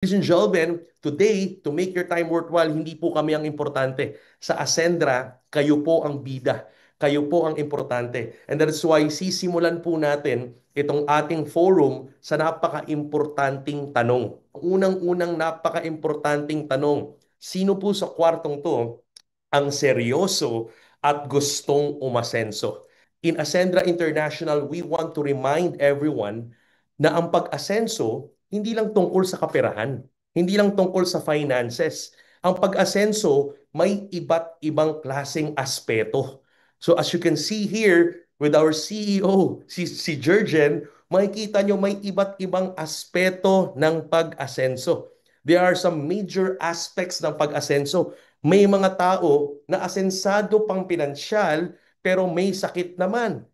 Ladies and gentlemen, today, to make your time worthwhile, hindi po kami ang importante. Sa Ascendra, kayo po ang bida. Kayo po ang importante. And that's why sisimulan po natin itong ating forum sa napaka-importanting tanong. Unang-unang napaka-importanting tanong, sino po sa kwartong to ang seryoso at gustong umasenso? In Ascendra International, we want to remind everyone na ang pag-asenso hindi lang tungkol sa kaperahan, hindi lang tungkol sa finances. Ang pag-asenso may iba't ibang klaseng aspeto. So as you can see here with our CEO, si Jurgen, makikita nyo may iba't ibang aspeto ng pag-asenso. There are some major aspects ng pag-asenso. May mga tao na asensado pang pinansyal pero may sakit naman.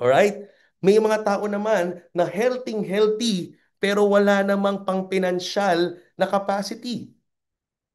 Alright? May mga tao naman na healthy pero wala namang pang-pinansyal na capacity.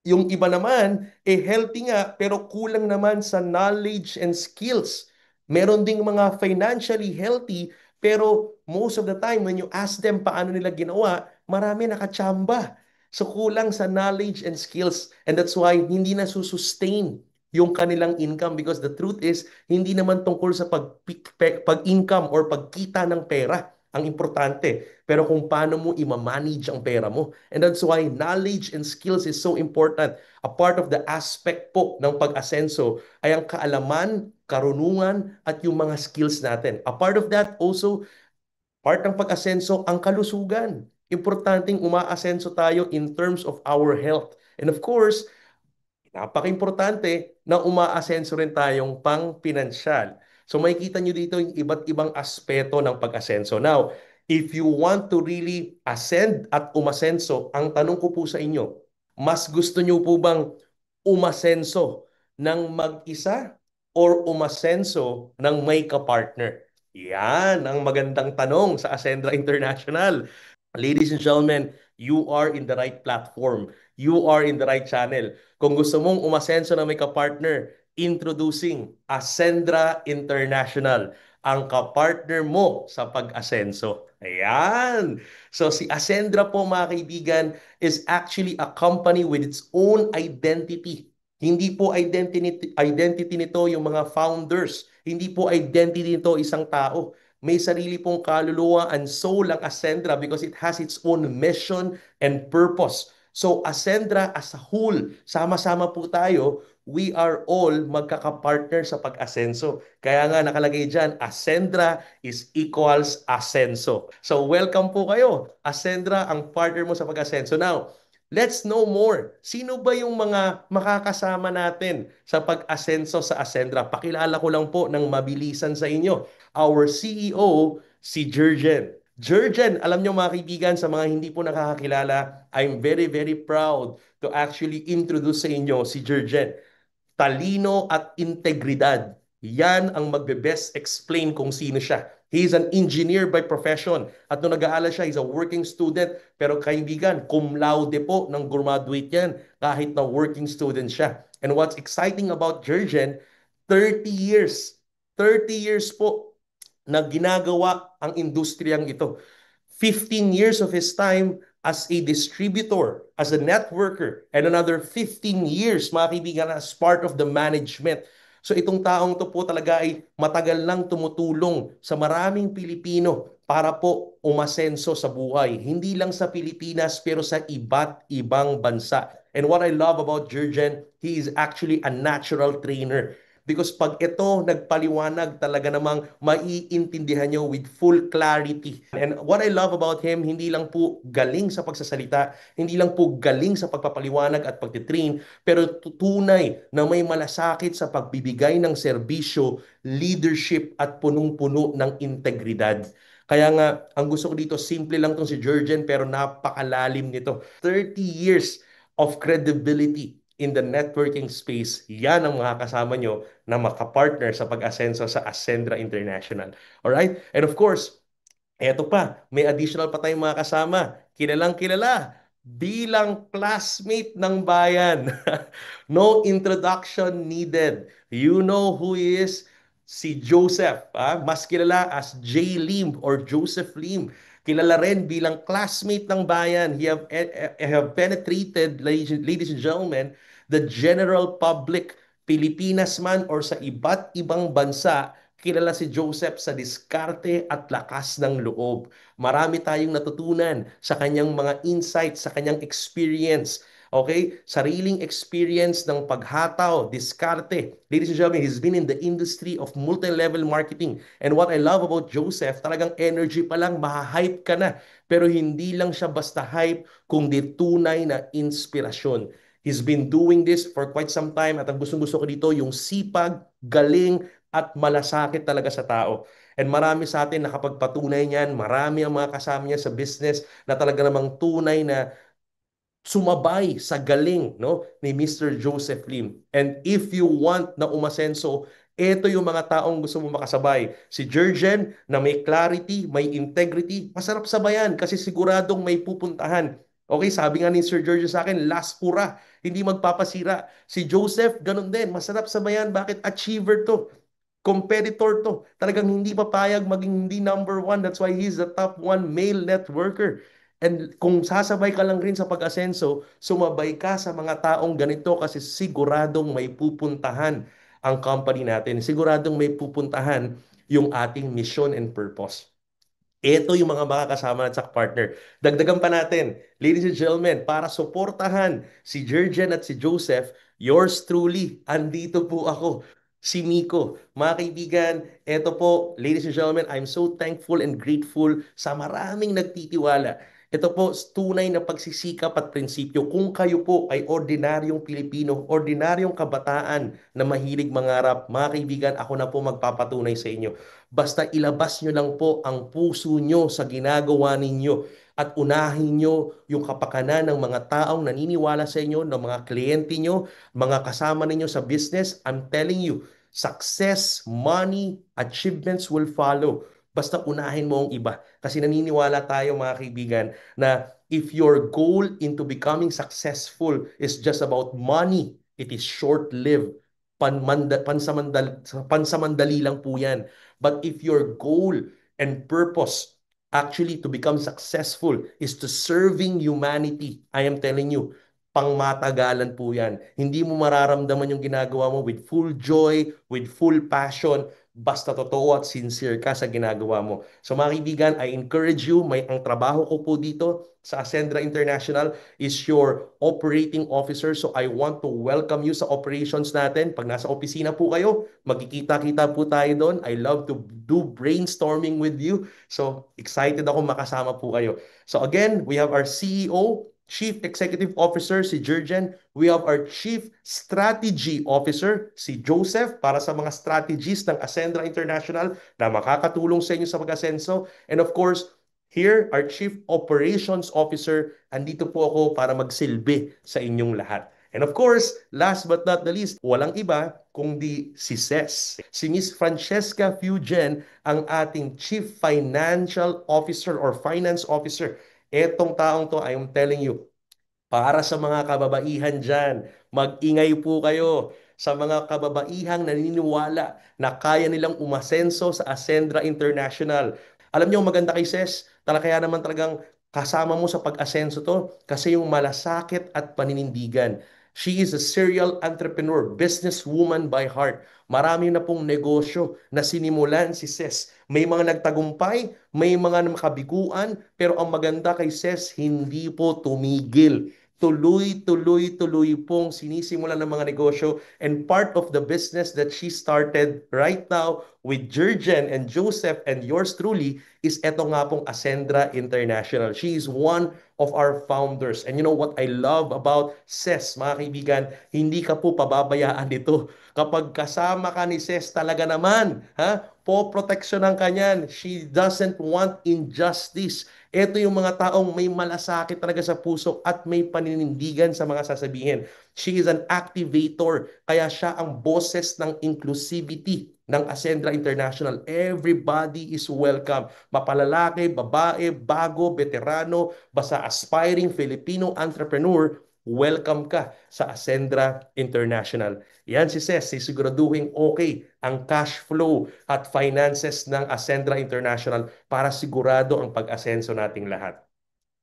Yung iba naman, healthy nga, pero kulang naman sa knowledge and skills. Meron ding mga financially healthy, pero most of the time, when you ask them paano nila ginawa, marami nakachamba. So kulang sa knowledge and skills. And that's why hindi na susustain yung kanilang income because the truth is, hindi naman tungkol sa pag-income or pagkita ng pera ang importante. Pero kung paano mo i-manage ang pera mo. And that's why knowledge and skills is so important. A part of the aspect po ng pag-asenso ay ang kaalaman, karunungan, at yung mga skills natin. A part of that also, part ng pag-asenso, ang kalusugan. Importanteng umaasenso tayo in terms of our health. And of course, napaka-importante na umaasenso rin tayong pang-pinansyal. So makikita nyo dito yung iba't ibang aspeto ng pag-asenso. Now, if you want to really ascend at umasenso, ang tanong ko po sa inyo, mas gusto nyo po bang umasenso ng mag-isa or umasenso ng may kapartner? Yan ang magandang tanong sa Ascendra International. Ladies and gentlemen, you are in the right platform. You are in the right channel. Kung gusto mong umasenso na may kapartner, introducing Ascendra International, ang kapartner mo sa pag-asenso. Ayan! So si Ascendra po mga kaibigan is actually a company with its own identity. Hindi po identity nito yung mga founders. Hindi po identity nito isang tao. May sarili pong kaluluwa and soul ang Ascendra because it has its own mission and purpose. So Ascendra as a whole, sama-sama po tayo, we are all magkakapartner sa pag-asenso. Kaya nga nakalagay dyan, Ascendra is equals asenso. So welcome po kayo. Ascendra ang partner mo sa pag-asenso. Now, let's know more. Sino ba yung mga makakasama natin sa pag-asenso sa Ascendra? Pakilala ko lang po ng mabilisan sa inyo. Our CEO, si Jurgen. Jurgen, alam nyo mga kaibigan, sa mga hindi po nakakakilala, I'm very, very proud to actually introduce sa inyo si Jurgen. Talino at integridad. Yan ang magbe-best explain kung sino siya. He is an engineer by profession. At nung nag-aaral siya, he's a working student. Pero kaibigan, cum laude po nang graduate yan kahit na working student siya. And what's exciting about Jurgen, 30 years. 30 years po na ginagawa ang industriyang ito. 15 years of his time as a distributor, as a networker, and another 15 years, mga kaibigan, as part of the management. So itong taong to po talaga ay matagal nang tumutulong sa maraming Pilipino para po umasenso sa buhay. Hindi lang sa Pilipinas pero sa iba't ibang bansa. And what I love about Jurgen, he is actually a natural trainer. Because pag ito nagpaliwanag, talaga namang maiintindihan nyo with full clarity. And what I love about him, hindi lang po galing sa pagsasalita, hindi lang po galing sa pagpapaliwanag at pagtitrain, pero tunay na may malasakit sa pagbibigay ng serbisyo, leadership at punong-puno ng integridad. Kaya nga, ang gusto ko dito, simple lang tong si Jurgen pero napakalalim nito. 30 years of credibility in the networking space, yan ang mga kasama nyo na makapartner sa pag-asenso sa Ascendra International. Alright? And of course, eto pa, may additional pa tayong mga kasama. Kilalang kilala bilang classmate ng bayan. No introduction needed. You know who he is? Si Joseph. Mas kilala as J. Lim or Joseph Lim. Kilala rin bilang classmate ng bayan. He have penetrated, ladies and gentlemen, the general public, Pilipinas man or sa iba't ibang bansa, kilala si Joseph sa diskarte at lakas ng loob. Marami tayong natutunan sa kanyang mga insights, sa kanyang experience. Okay? Sariling experience ng paghataw, diskarte. Ladies and gentlemen, he's been in the industry of multi-level marketing. And what I love about Joseph, talagang energy pa lang, maha-hype ka na. Pero hindi lang siya basta hype, kundi tunay na inspirasyon. He's been doing this for quite some time at ang gustong-gusto ko dito, yung sipag, galing, at malasakit talaga sa tao. And marami sa atin nakapagpatunay niyan, marami ang mga kasama niya sa business na talaga namang tunay na sumabay sa galing, no, ni Mr. Joseph Lim. And if you want na umasenso, ito yung mga taong gusto mo makasabay. Si Jurgen na may clarity, may integrity, masarap sabayan kasi siguradong may pupuntahan. Okay, sabi nga ni Sir George sa akin, last pura, hindi magpapasira. Si Joseph, ganun din, masarap sabayan. Bakit? Achiever to. Competitor to. Talagang hindi papayag maging hindi number one. That's why he's the top one male networker. And kung sasabay ka lang rin sa pag-asenso, sumabay ka sa mga taong ganito kasi siguradong may pupuntahan ang company natin. Siguradong may pupuntahan yung ating mission and purpose. Ito yung mga makakasama at sa partner. Dagdagan pa natin, ladies and gentlemen, para suportahan si Jurgen at si Joseph, yours truly, andito po ako, si Miko. Mga kaibigan, ito po, ladies and gentlemen, I'm so thankful and grateful sa maraming nagtitiwala. Ito po, tunay na pagsisikap at prinsipyo. Kung kayo po ay ordinaryong Pilipino, ordinaryong kabataan na mahilig mangarap, mga kaibigan, ako na po magpapatunay sa inyo. Basta ilabas nyo lang po ang puso nyo sa ginagawa ninyo at unahin nyo yung kapakanan ng mga taong naniniwala sa inyo, ng mga kliyente nyo, mga kasama ninyo sa business. I'm telling you, success, money, achievements will follow. Basta unahin mo ang iba. Kasi naniniwala tayo mga kaibigan na if your goal into becoming successful is just about money, it is short-lived. Pansamandali lang po yan. But if your goal and purpose actually to become successful is to serving humanity, I am telling you, pangmatagalan po yan. Hindi mo mararamdaman yung ginagawa mo with full joy, with full passion, basta totoo at sincere ka sa ginagawa mo. So mga kaibigan, I encourage you, ang trabaho ko po dito sa Ascendra International is your operating officer. So I want to welcome you sa operations natin. Pag nasa opisina po kayo, magkikita-kita po tayo doon. I love to do brainstorming with you. So excited ako makasama po kayo. So again, we have our CEO, Chief Executive Officer si Jurgen. We have our Chief Strategy Officer si Joseph para sa mga strategies ng Ascendra International na makakatulong sa inyo sa pag-asenso. And of course, here, our Chief Operations Officer, andito po ako para magsilbi sa inyong lahat. And of course, last but not the least, walang iba kundi si Ces. Si Miss Francesca Fugen, ang ating Chief Financial Officer or Finance Officer. Etong taong to, I am telling you, para sa mga kababaihan dyan, mag-ingay po kayo sa mga kababaihang naniniwala na kaya nilang umasenso sa Ascendra International. Alam niyo, maganda kay Ses, kaya naman talagang kasama mo sa pag-asenso to kasi yung malasakit at paninindigan. She is a serial entrepreneur, businesswoman by heart. Marami na pong negosyo na sinimulan si Ses. May mga nagtagumpay, may mga makabiguan, pero ang maganda kay Ses, hindi po tumigil. Tuloy pong sinisimulan ng mga negosyo and part of the business that she started right now with Jurgen and Joseph and yours truly is eto nga pong Ascendra International. She is one of our founders. And you know what I love about Ses, mga kaibigan, hindi ka po pababayaan nito. Kapag kasama ka ni Ses talaga naman, ha? Poproteksyonan ka niyan. She doesn't want injustice. Ito yung mga taong may malasakit talaga sa puso at may paninindigan sa mga sasabihin. She is an activator, kaya siya ang boses ng inclusivity ng Ascendra International. Everybody is welcome. Mapalalaki, babae, bago, veterano, basta aspiring Filipino entrepreneur, welcome ka sa Ascendra International. Yan si Ses, sisiguraduhin okay ang cash flow at finances ng Ascendra International para sigurado ang pag-asenso nating lahat.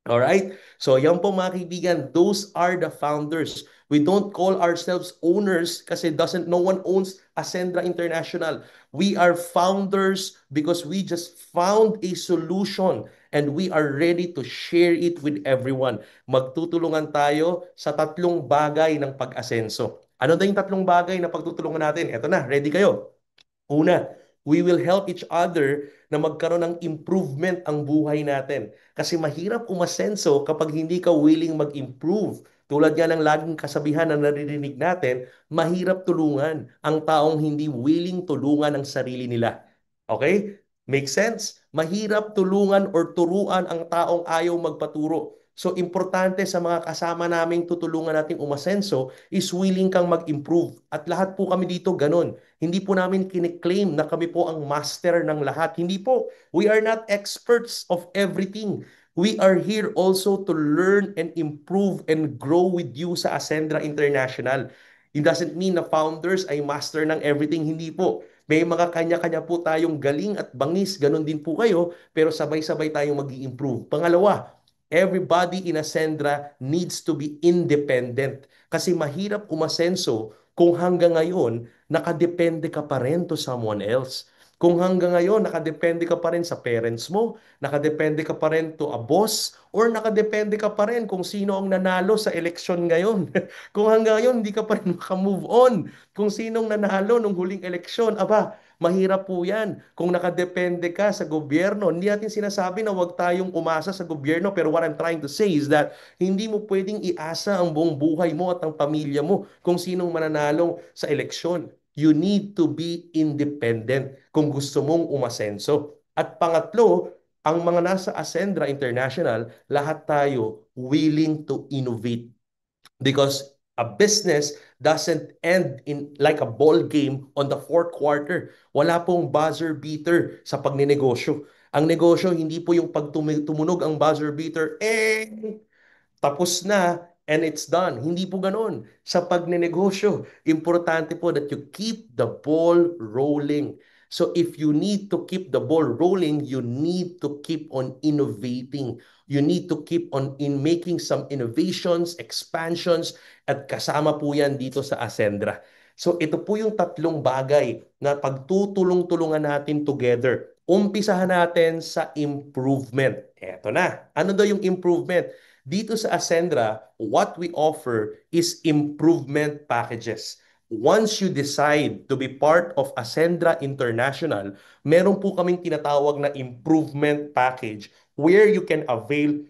Alright? So yan po mga kaibigan, those are the founders. We don't call ourselves owners kasi no one owns Ascendra International. We are founders because we just found a solution and we are ready to share it with everyone. Magtutulungan tayo sa tatlong bagay ng pag-asenso. Ano daw yung tatlong bagay na pagtutulungan natin? Eto na, ready kayo? Una, we will help each other na magkaroon ng improvement ang buhay natin. Kasi mahirap umasenso kapag hindi ka willing mag-improve. Tulad nga ng laging kasabihan na naririnig natin, mahirap tulungan ang taong hindi willing tulungan ang sarili nila. Okay? Make sense? Mahirap tulungan or turuan ang taong ayaw magpaturo. So, importante sa mga kasama naming tutulungan nating umasenso is willing kang mag-improve. At lahat po kami dito ganun. Hindi po namin kiniklaim na kami po ang master ng lahat. Hindi po. We are not experts of everything. We are here also to learn and improve and grow with you sa Ascendra International. It doesn't mean na founders ay master ng everything. Hindi po. May mga kanya-kanya po tayong galing at bangis. Ganon din po kayo. Pero sabay-sabay tayong mag improve. Pangalawa, everybody in Ascendra needs to be independent. Kasi mahirap umasenso kung hanggang ngayon nakadepende ka pa rin to someone else. Kung hanggang ngayon nakadepende ka pa rin sa parents mo, nakadepende ka pa rin to a boss, or nakadepende ka pa rin kung sino ang nanalo sa eleksyon ngayon. Kung hanggang ngayon hindi ka pa rin makamove on kung sinong nanalo nung huling eleksyon, aba, mahirap po yan. Kung nakadepende ka sa gobyerno, hindi natin sinasabi na huwag tayong umasa sa gobyerno, pero what I'm trying to say is that hindi mo pwedeng iasa ang buong buhay mo at ang pamilya mo kung sinong mananalo sa eleksyon. You need to be independent kung gusto mong umasenso. At pangatlo, ang mga nasa Ascendra International, lahat tayo willing to innovate. Because a business doesn't end in like a ball game on the fourth quarter. Wala pong buzzer beater sa pagninegosyo. Ang negosyo, hindi po yung pag tumunog ang buzzer beater, tapos na and it's done. Hindi po ganon. Sa pagnenegosyo, importante po that you keep the ball rolling. So if you need to keep the ball rolling, you need to keep on innovating. You need to keep on in making some innovations, expansions, at kasama po yan dito sa Ascendra. So ito po yung tatlong bagay na pagtutulong-tulungan natin together. Umpisahan natin sa improvement. Eto na. Ano daw yung improvement? Dito sa Ascendra, what we offer is improvement packages. Once you decide to be part of Ascendra International, meron po kaming tinatawag na improvement package where you can avail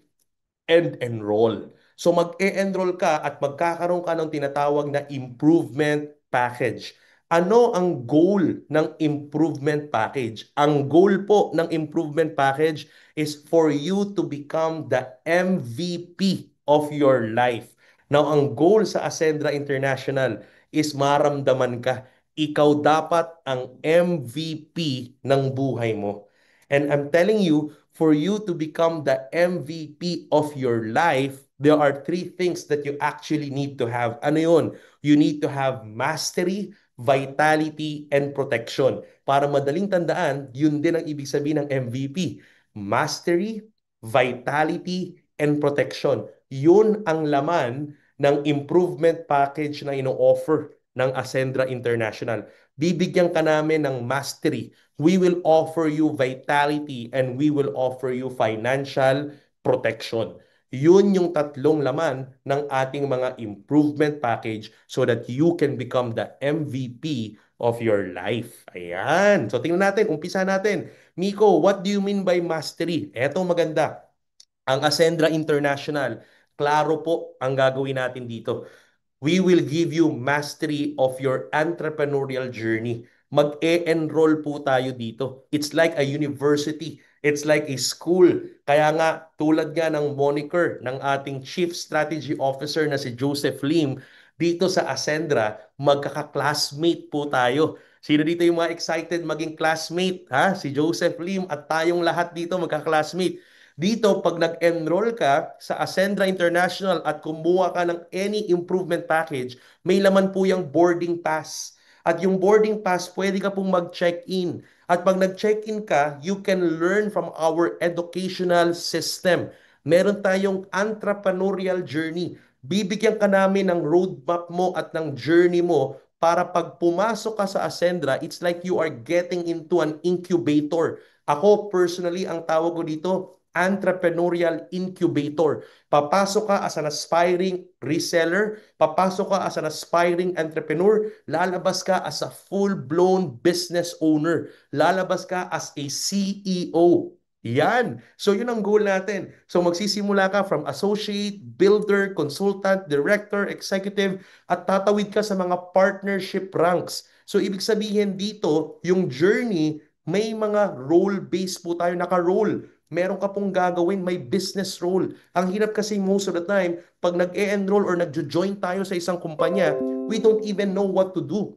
and enroll. So mag-e-enroll ka at magkakaroon ka ng tinatawag na improvement package. Ano ang goal ng improvement package? Ang goal po ng improvement package is for you to become the MVP of your life. Now, ang goal sa Ascendra International is maramdaman ka. Ikaw dapat ang MVP ng buhay mo. And I'm telling you, for you to become the MVP of your life, there are three things that you actually need to have. Ano yun? You need to have mastery, vitality, and protection. Para madaling tandaan, yun din ang ibig sabihin ng MVP. Mastery, vitality, and protection. Yun ang laman ng improvement package na ino-offer ng Ascendra International. Bibigyan ka namin ng mastery. We will offer you vitality and we will offer you financial protection. Yun yung tatlong laman ng ating mga improvement package so that you can become the MVP of your life. Ayan. So tingnan natin, umpisa natin. Miko, what do you mean by mastery? Eto maganda. Ang Ascendra International, klaro po ang gagawin natin dito. We will give you mastery of your entrepreneurial journey. Mag-e-enroll po tayo dito. It's like a university. It's like a school. Kaya nga, tulad nga ng moniker ng ating Chief Strategy Officer na si Joseph Lim, dito sa Ascendra, magkaka-classmate po tayo. Sino dito yung mga excited maging classmate? Ha? Si Joseph Lim at tayong lahat dito magka-classmate. Dito, pag nag-enroll ka sa Ascendra International at kumuha ka ng any improvement package, may laman po yung boarding pass. At yung boarding pass, pwede ka pong mag-check-in. At pag nag-check-in ka, you can learn from our educational system. Meron tayong entrepreneurial journey. Bibigyan ka namin ng roadmap mo at ng journey mo para pag pumasok ka sa Ascendra, it's like you are getting into an incubator. Ako personally, ang tawag ko dito, entrepreneurial incubator. Papasok ka as an aspiring reseller, papasok ka as an aspiring entrepreneur, lalabas ka as a full-blown business owner, lalabas ka as a CEO. Yan. So yun ang goal natin. So magsisimula ka from associate, builder, consultant, director, executive, at tatawid ka sa mga partnership ranks. So ibig sabihin dito, yung journey, may mga role-based po tayo, naka-role. Meron ka pong gagawin, may business role. Ang hirap kasi most of the time, pag nag-e-enroll or nag-join tayo sa isang kumpanya, we don't even know what to do.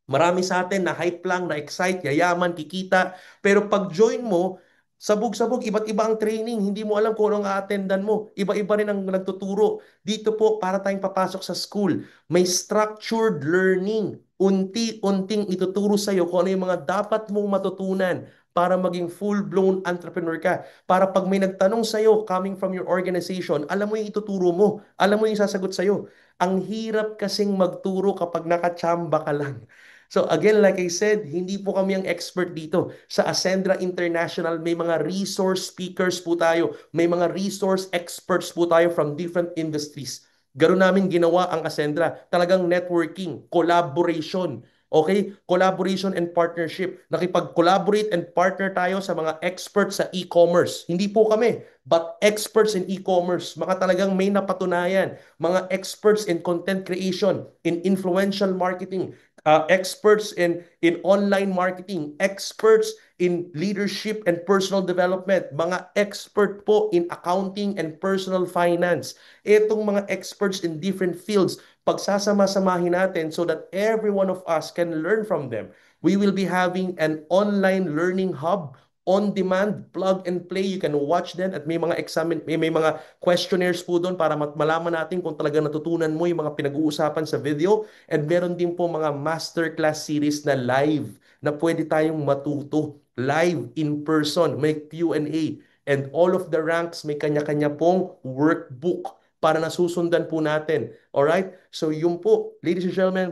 Marami sa atin na hype lang, na excite, yayaman, kikita. Pero pag join mo, sabog-sabog, iba't iba ang training. Hindi mo alam kung anong a-attendan mo. Iba-iba rin ang nagtuturo. Dito po, para tayong papasok sa school, may structured learning. Unti-unting ituturo sa'yo kung ano yung mga dapat mong matutunan para maging full-blown entrepreneur ka. Para pag may nagtanong sa'yo coming from your organization, alam mo yung ituturo mo. Alam mo yung sasagot sa'yo. Ang hirap kasing magturo kapag nakachamba ka lang. So again, like I said, hindi po kami ang expert dito. Sa Ascendra International, may mga resource speakers po tayo. May mga resource experts po tayo from different industries. Ganoon namin ginawa ang Ascendra. Talagang networking, collaboration. Okay? Collaboration and partnership. Nakipag-collaborate and partner tayo sa mga experts sa e-commerce. Hindi po kami, but experts in e-commerce. Mga talagang may napatunayan. Mga experts in content creation, in influential marketing, experts in online marketing, experts in leadership and personal development, mga expert po in accounting and personal finance. Itong mga experts in different fields, pagsasama-samahin natin so that every one of us can learn from them. We will be having an online learning hub on demand, plug and play. You can watch them at may mga may mga questionnaires po doon para malaman natin kung talaga natutunan mo yung mga pinag-uusapan sa video. And meron din po mga masterclass series na live na pwede tayong matuto live in person. May Q&A. And all of the ranks may kanya-kanya pong workbook para nasusundan po natin. Alright? So yun po, ladies and gentlemen,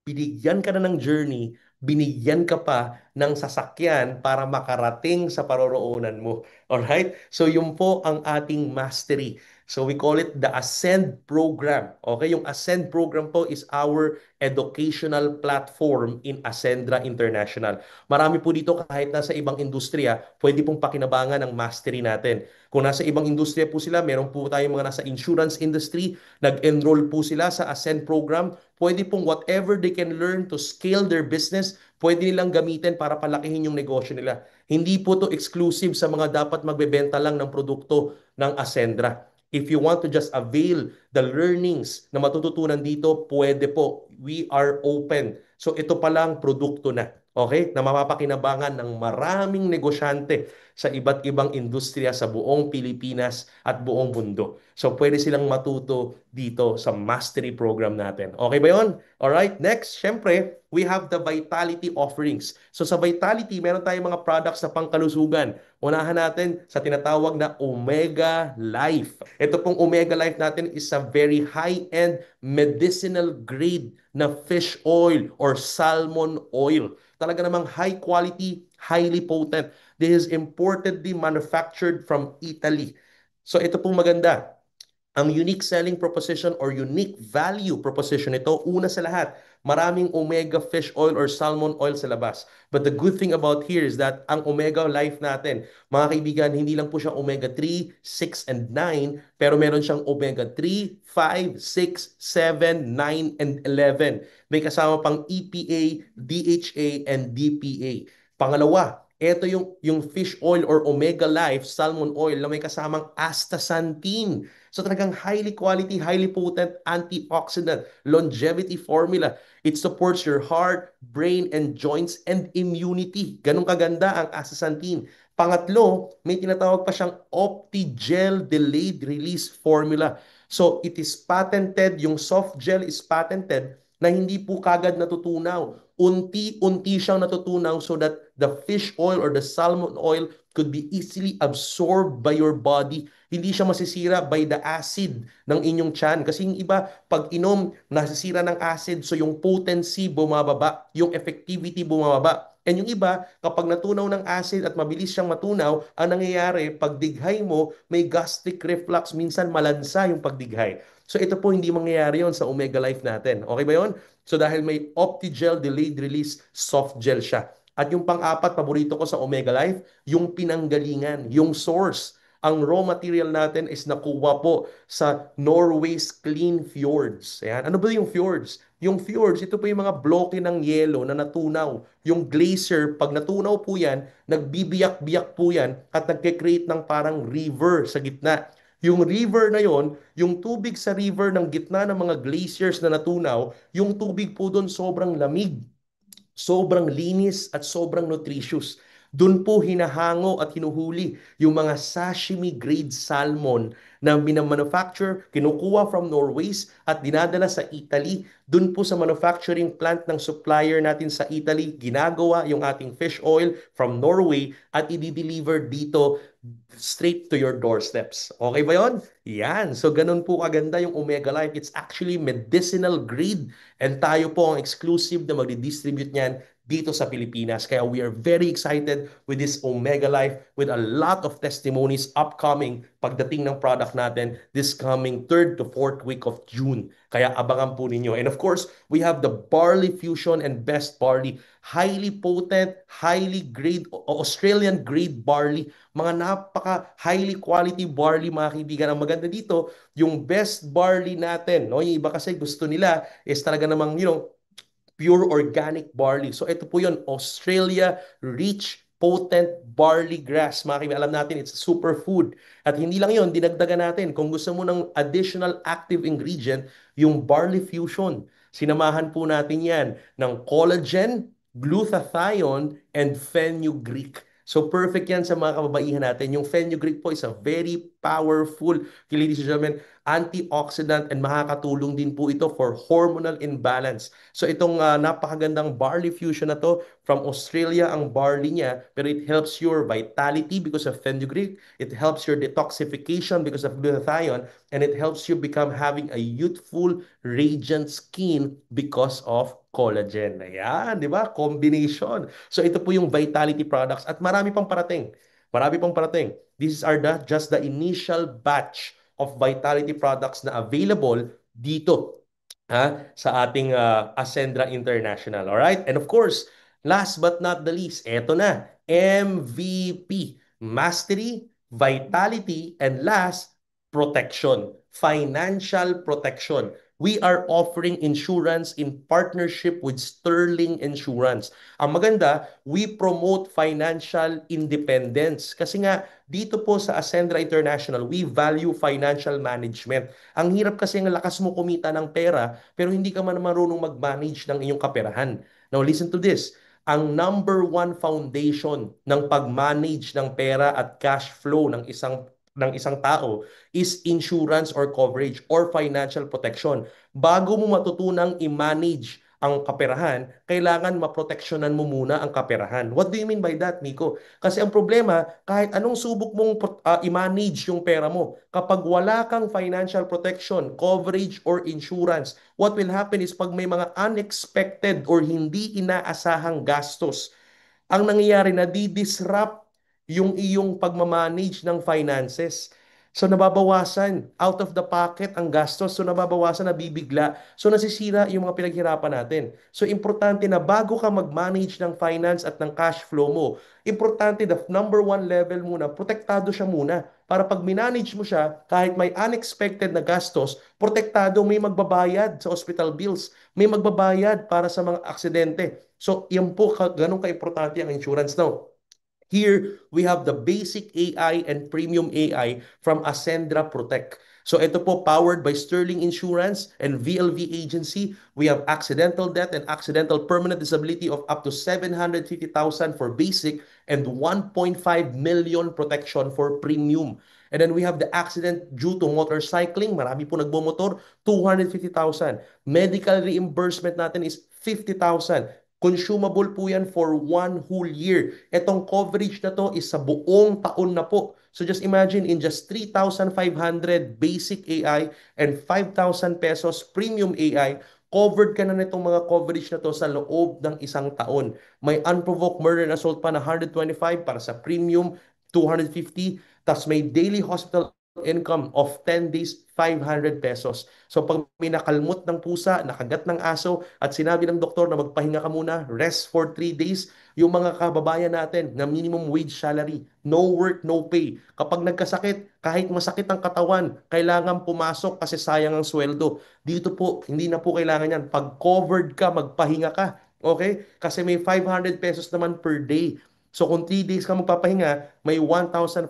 binigyan ka na ng journey, binigyan ka pa ng sasakyan para makarating sa paroroonan mo. Alright? So yun po ang ating mastery. So we call it the Ascend program. Okay? Yung Ascend program po is our educational platform in Ascendra International. Marami po dito kahit nasa ibang industriya, pwede pong pakinabangan ang mastery natin. Kung nasa ibang industriya po sila, meron po tayong mga nasa insurance industry, nag-enroll po sila sa Ascend program, pwede pong whatever they can learn to scale their business, pwede nilang gamitin para palakihin yung negosyo nila. Hindi po to exclusive sa mga dapat magbebenta lang ng produkto ng Ascendra. If you want to just avail the learnings na matututunan dito, pwede po. We are open. So ito pa lang produkto na. Okay? Na mapapakinabangan ng maraming negosyante sa iba't ibang industriya sa buong Pilipinas at buong mundo. So pwede silang matuto dito sa mastery program natin. Okay ba yun? Alright, next, syempre, we have the Vitality offerings. So sa Vitality, meron tayong mga products na pangkalusugan. Unahan natin sa tinatawag na Omega Life. Ito pong Omega Life natin is a very high-end medicinal grade na fish oil or salmon oil. Talaga namang high quality, highly potent. This is importedly manufactured from Italy. So ito pong maganda. Ang unique selling proposition or unique value proposition nito, una sa lahat, maraming omega fish oil or salmon oil sa labas. But the good thing about here is that ang omega life natin, mga kaibigan, hindi lang po siya omega 3, 6, and 9, pero meron siyang omega 3, 5, 6, 7, 9, and 11. May kasama pang EPA, DHA, and DPA. Pangalawa, ito yung fish oil or omega life salmon oil na may kasamang astaxanthin. So talagang highly quality, highly potent antioxidant, longevity formula. It supports your heart, brain, and joints and immunity. Ganun kaganda ang astaxanthin. Pangatlo, may tinatawag pa siyang Optigel Delayed Release Formula. So it is patented, yung soft gel is patented na hindi po kagad natutunaw. Unti-unti siyang natutunaw so that the fish oil or the salmon oil could be easily absorbed by your body. Hindi siya masisira by the acid ng inyong tiyan. Kasi yung iba, pag inom, nasisira ng acid, so yung potency bumababa, yung effectivity bumababa. And yung iba, kapag natunaw ng acid at mabilis siyang matunaw, ang nangyayari, pag dighay mo, may gastric reflux, minsan malansa yung pagdighay. So ito po hindi mangyayari yon sa Omega Life natin. Okay ba yon? So dahil may Optigel Delayed Release Soft Gel siya. At yung pang-apat, paborito ko sa Omega Life, yung pinanggalingan, yung source. Ang raw material natin is nakuha po sa Norway's Clean Fjords. Ayan. Ano ba yung fjords? Yung fjords, ito po yung mga bloke ng yelo na natunaw. Yung glacier, pag natunaw po yan, nagbibiyak-biyak po yan at nagke-create ng parang river sa gitna. Yung river na yon, yung tubig sa river ng gitna ng mga glaciers na natunaw, yung tubig po doon sobrang lamig, sobrang linis at sobrang nutritious. Doon po hinahango at hinuhuli yung mga sashimi grade salmon na minamanufacture, kinukuha from Norways at dinadala sa Italy. Doon po sa manufacturing plant ng supplier natin sa Italy, ginagawa yung ating fish oil from Norway at i-deliver dito straight to your doorsteps. Okay ba yon? Yan. So, ganun po kaganda yung Omega Life. It's actually medicinal grade and tayo po ang exclusive na magdi-distribute niyan dito sa Pilipinas. Kaya we are very excited with this Omega Life with a lot of testimonies upcoming pagdating ng product natin this coming 3rd to 4th week of June. Kaya abangan po ninyo. And of course, we have the Barley Fusion and Best Barley. Highly potent, highly grade, Australian grade barley. Mga napaka highly quality barley mga kaibigan. Ang maganda dito, yung best barley natin, no? Yung iba kasi gusto nila is talaga namang, pure organic barley. So ito po yun, Australia Rich Potent Barley Grass. Mga kaibigan, alam natin, it's a superfood. At hindi lang yun, dinagdagan natin. Kung gusto mo ng additional active ingredient, yung Barley Fusion. Sinamahan po natin yan ng collagen, glutathione, and fenugreek. So perfect yan sa mga kababaihan natin. Yung fenugreek po is a very powerful, ladies and gentlemen, antioxidant and makakatulong din po ito for hormonal imbalance. So itong napakagandang barley fusion na to, from Australia ang barley niya, pero it helps your vitality because of fenugreek, it helps your detoxification because of glutathione, and it helps you become having a youthful, radiant skin because of collagen. Ayan, di ba? Combination. So ito po yung vitality products at marami pang parating. Marami pang parating. These are just the initial batch of vitality products na available dito sa ating Ascendra International. All right? And of course, last but not the least, eto na, MVP, Mastery, Vitality, and last, Protection, Financial Protection. We are offering insurance in partnership with Sterling Insurance. Ang maganda, we promote financial independence. Kasi nga, dito po sa Ascendra International, we value financial management. Ang hirap kasi ng lakas mo kumita ng pera, pero hindi ka man marunong mag-manage ng inyong kaperahan. Now, listen to this. Ang number one foundation ng pag-manage ng pera at cash flow ng isang tao is insurance or coverage or financial protection. Bago mo matutunang i-manage ang kaperahan, kailangan maproteksyonan mo muna ang kaperahan. What do you mean by that, Miko? Kasi ang problema, kahit anong subok mong i-manage yung pera mo, kapag wala kang financial protection, coverage, or insurance, what will happen is pag may mga unexpected or hindi inaasahang gastos, ang nangyayari na di-disrupt yung iyong pagmamanage ng finances. So nababawasan, out of the pocket ang gastos, so nababawasan, nabibigla, so nasisira yung mga pinaghirapan natin. So importante na bago ka mag-manage ng finance at ng cash flow mo, importante the number one level muna, protektado siya muna. Para pag minanage mo siya, kahit may unexpected na gastos, protektado, may magbabayad sa hospital bills, may magbabayad para sa mga aksidente. So, yan po, ganun ka-importante ang insurance now. Here, we have the basic AI and premium AI from Ascendra Protect. So ito po, powered by Sterling Insurance and VLV Agency. We have accidental death and accidental permanent disability of up to 750,000 for basic and 1.5 million protection for premium. And then we have the accident due to motorcycling. Marami po nagbomotor, 250,000. Medical reimbursement natin is 50,000. Consumable po yan for 1 whole year. Etong coverage na to is sa buong taon na po. So just imagine in just 3,500 basic AI and 5,000 pesos premium AI, covered ka na nitong mga coverage na to sa loob ng isang taon. May unprovoked murder and assault pa na 125 para sa premium, 250. Tapos may daily hospital income of 10 days, 500 pesos. So pag may nakalmot ng pusa, nakagat ng aso, at sinabi ng doktor na magpahinga ka muna, rest for 3 days, yung mga kababayan natin na minimum wage salary, no work, no pay. Kapag nagkasakit, kahit masakit ang katawan, kailangan pumasok kasi sayang ang sweldo. Dito po, hindi na po kailangan yan. Pag covered ka, magpahinga ka. Okay? Kasi may 500 pesos naman per day. So kung 3 days ka magpapahinga, may 1,500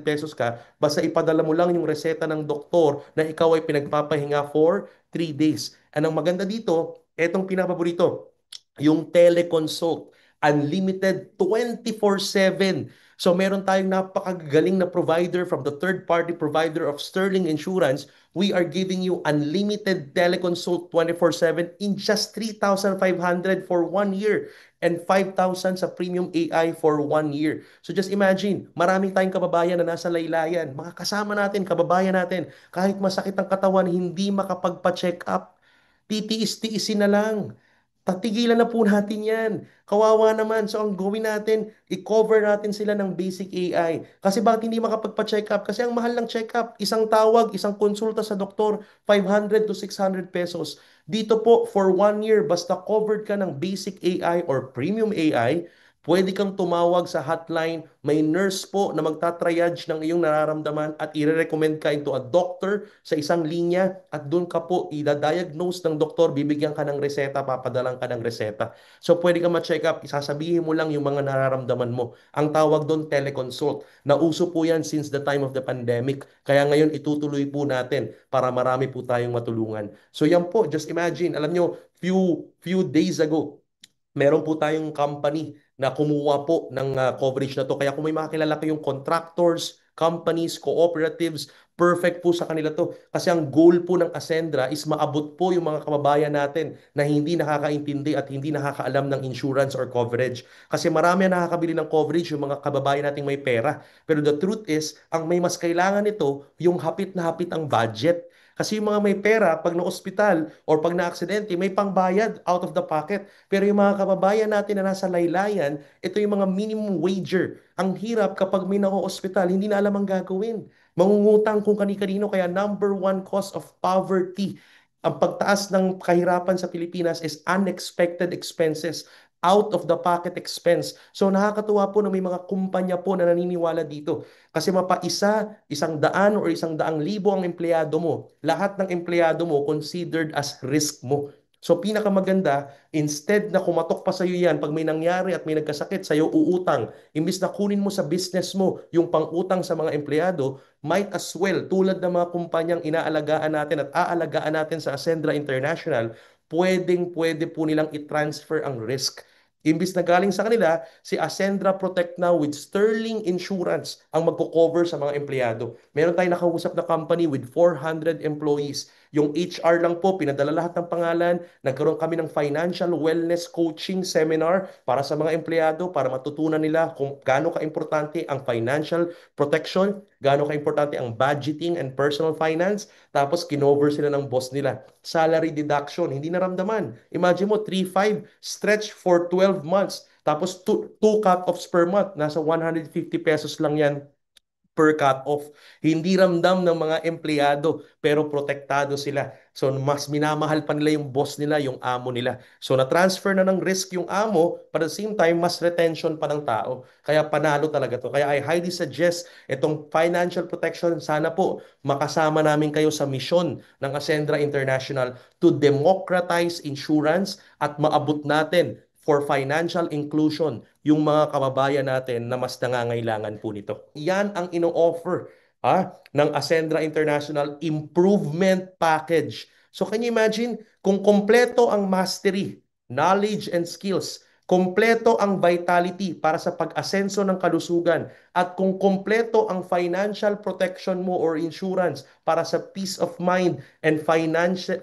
pesos ka, basta ipadala mo lang yung reseta ng doktor na ikaw ay pinagpapahinga for 3 days. Anong maganda dito, etong pinapaborito, yung teleconsult, unlimited 24/7. So meron tayong napakagaling na provider from the third-party provider of Sterling Insurance. We are giving you unlimited teleconsult 24/7 in just 3,500 for 1 year and 5,000 sa premium AI for 1 year. So just imagine, maraming tayong kababayan na nasa laylayan, mga kasama natin, kababayan natin, kahit masakit ang katawan, hindi makapagpa-check up, titiis-tiisin na lang. Tatigilan na po natin yan. Kawawa naman. So ang gawin natin, i-cover natin sila ng basic AI. Kasi bakit hindi makapagpa-check up? Kasi ang mahal ng check up, isang tawag, isang konsulta sa doktor, 500 to 600 pesos. Dito po, for 1 year, basta covered ka ng basic AI or premium AI, pwede kang tumawag sa hotline. May nurse po na magta-triage ng iyong nararamdaman at i-recommend ka into a doctor sa isang linya at doon ka po i-diagnose ng doktor, bibigyan ka ng reseta, papadalang ka ng reseta. So pwede ka ma-check up, isasabihin mo lang yung mga nararamdaman mo. Ang tawag doon teleconsult. Nauso po yan since the time of the pandemic. Kaya ngayon itutuloy po natin para marami po tayong matulungan. So yan po, just imagine, alam nyo, few days ago, meron po tayong company na kumuha po ng coverage na to. Kaya kung may makakilala kayong contractors, companies, cooperatives, perfect po sa kanila to. Kasi ang goal po ng Ascendra is maabot po yung mga kababayan natin na hindi nakakaintindi at hindi nakakaalam ng insurance or coverage. Kasi marami ang nakakabili ng coverage yung mga kababayan nating may pera. Pero the truth is, ang may mas kailangan nito, yung hapit na hapit ang budget. Kasi yung mga may pera, pag na-ospital or pag na-aksidente, may pangbayad out of the pocket. Pero yung mga kababayan natin na nasa laylayan, ito yung mga minimum wager. Ang hirap kapag may nako-ospital, hindi na alam ang gagawin. Mangungutang kung kani-kanino, kaya number one cause of poverty. Ang pagtaas ng kahirapan sa Pilipinas is unexpected expenses, out of the pocket expense. So nakakatuwa po na may mga kumpanya po na naniniwala dito. Kasi mapaisa, 100 or 100,000 ang empleyado mo. Lahat ng empleyado mo considered as risk mo. So pinakamaganda, instead na kumatok pa sa'yo yan, pag may nangyari at may nagkasakit, sa'yo uutang. Imbis na kunin mo sa business mo yung pang-utang sa mga empleyado, might as well, tulad ng mga kumpanyang inaalagaan natin at aalagaan natin sa Ascendra International, pwedeng-pwede po nilang i-transfer ang risk. Imbis na galing sa kanila, si Ascendra Protect Now with Sterling Insurance ang magko-cover sa mga empleyado. Meron tayong nakausap na company with 400 employees. Yung HR lang po, pinadala lahat ng pangalan. Nagkaroon kami ng financial wellness coaching seminar para sa mga empleyado para matutunan nila kung gaano ka-importante ang financial protection, gaano ka-importante ang budgeting and personal finance. Tapos kinover sila ng boss nila. Salary deduction, hindi naramdaman. Imagine mo, 3,500 stretch for 12 months. Tapos two cut-offs per month. Nasa 150 pesos lang yan per cut-off. Hindi ramdam ng mga empleyado pero protektado sila. So mas minamahal pa nila yung boss nila, yung amo nila. So na-transfer na ng risk yung amo, but at the same time, mas retention pa ng tao. Kaya panalo talaga to. Kaya I highly suggest itong financial protection, sana po makasama namin kayo sa misyon ng Ascendra International to democratize insurance at maabot natin for financial inclusion yung mga kababayan natin na mas nangangailangan po nito. Yan ang ino-offer ng Ascendra International Improvement Package. So can you imagine kung kompleto ang mastery, knowledge and skills, kompleto ang vitality para sa pag-asenso ng kalusugan, at kung kompleto ang financial protection mo or insurance para sa peace of mind and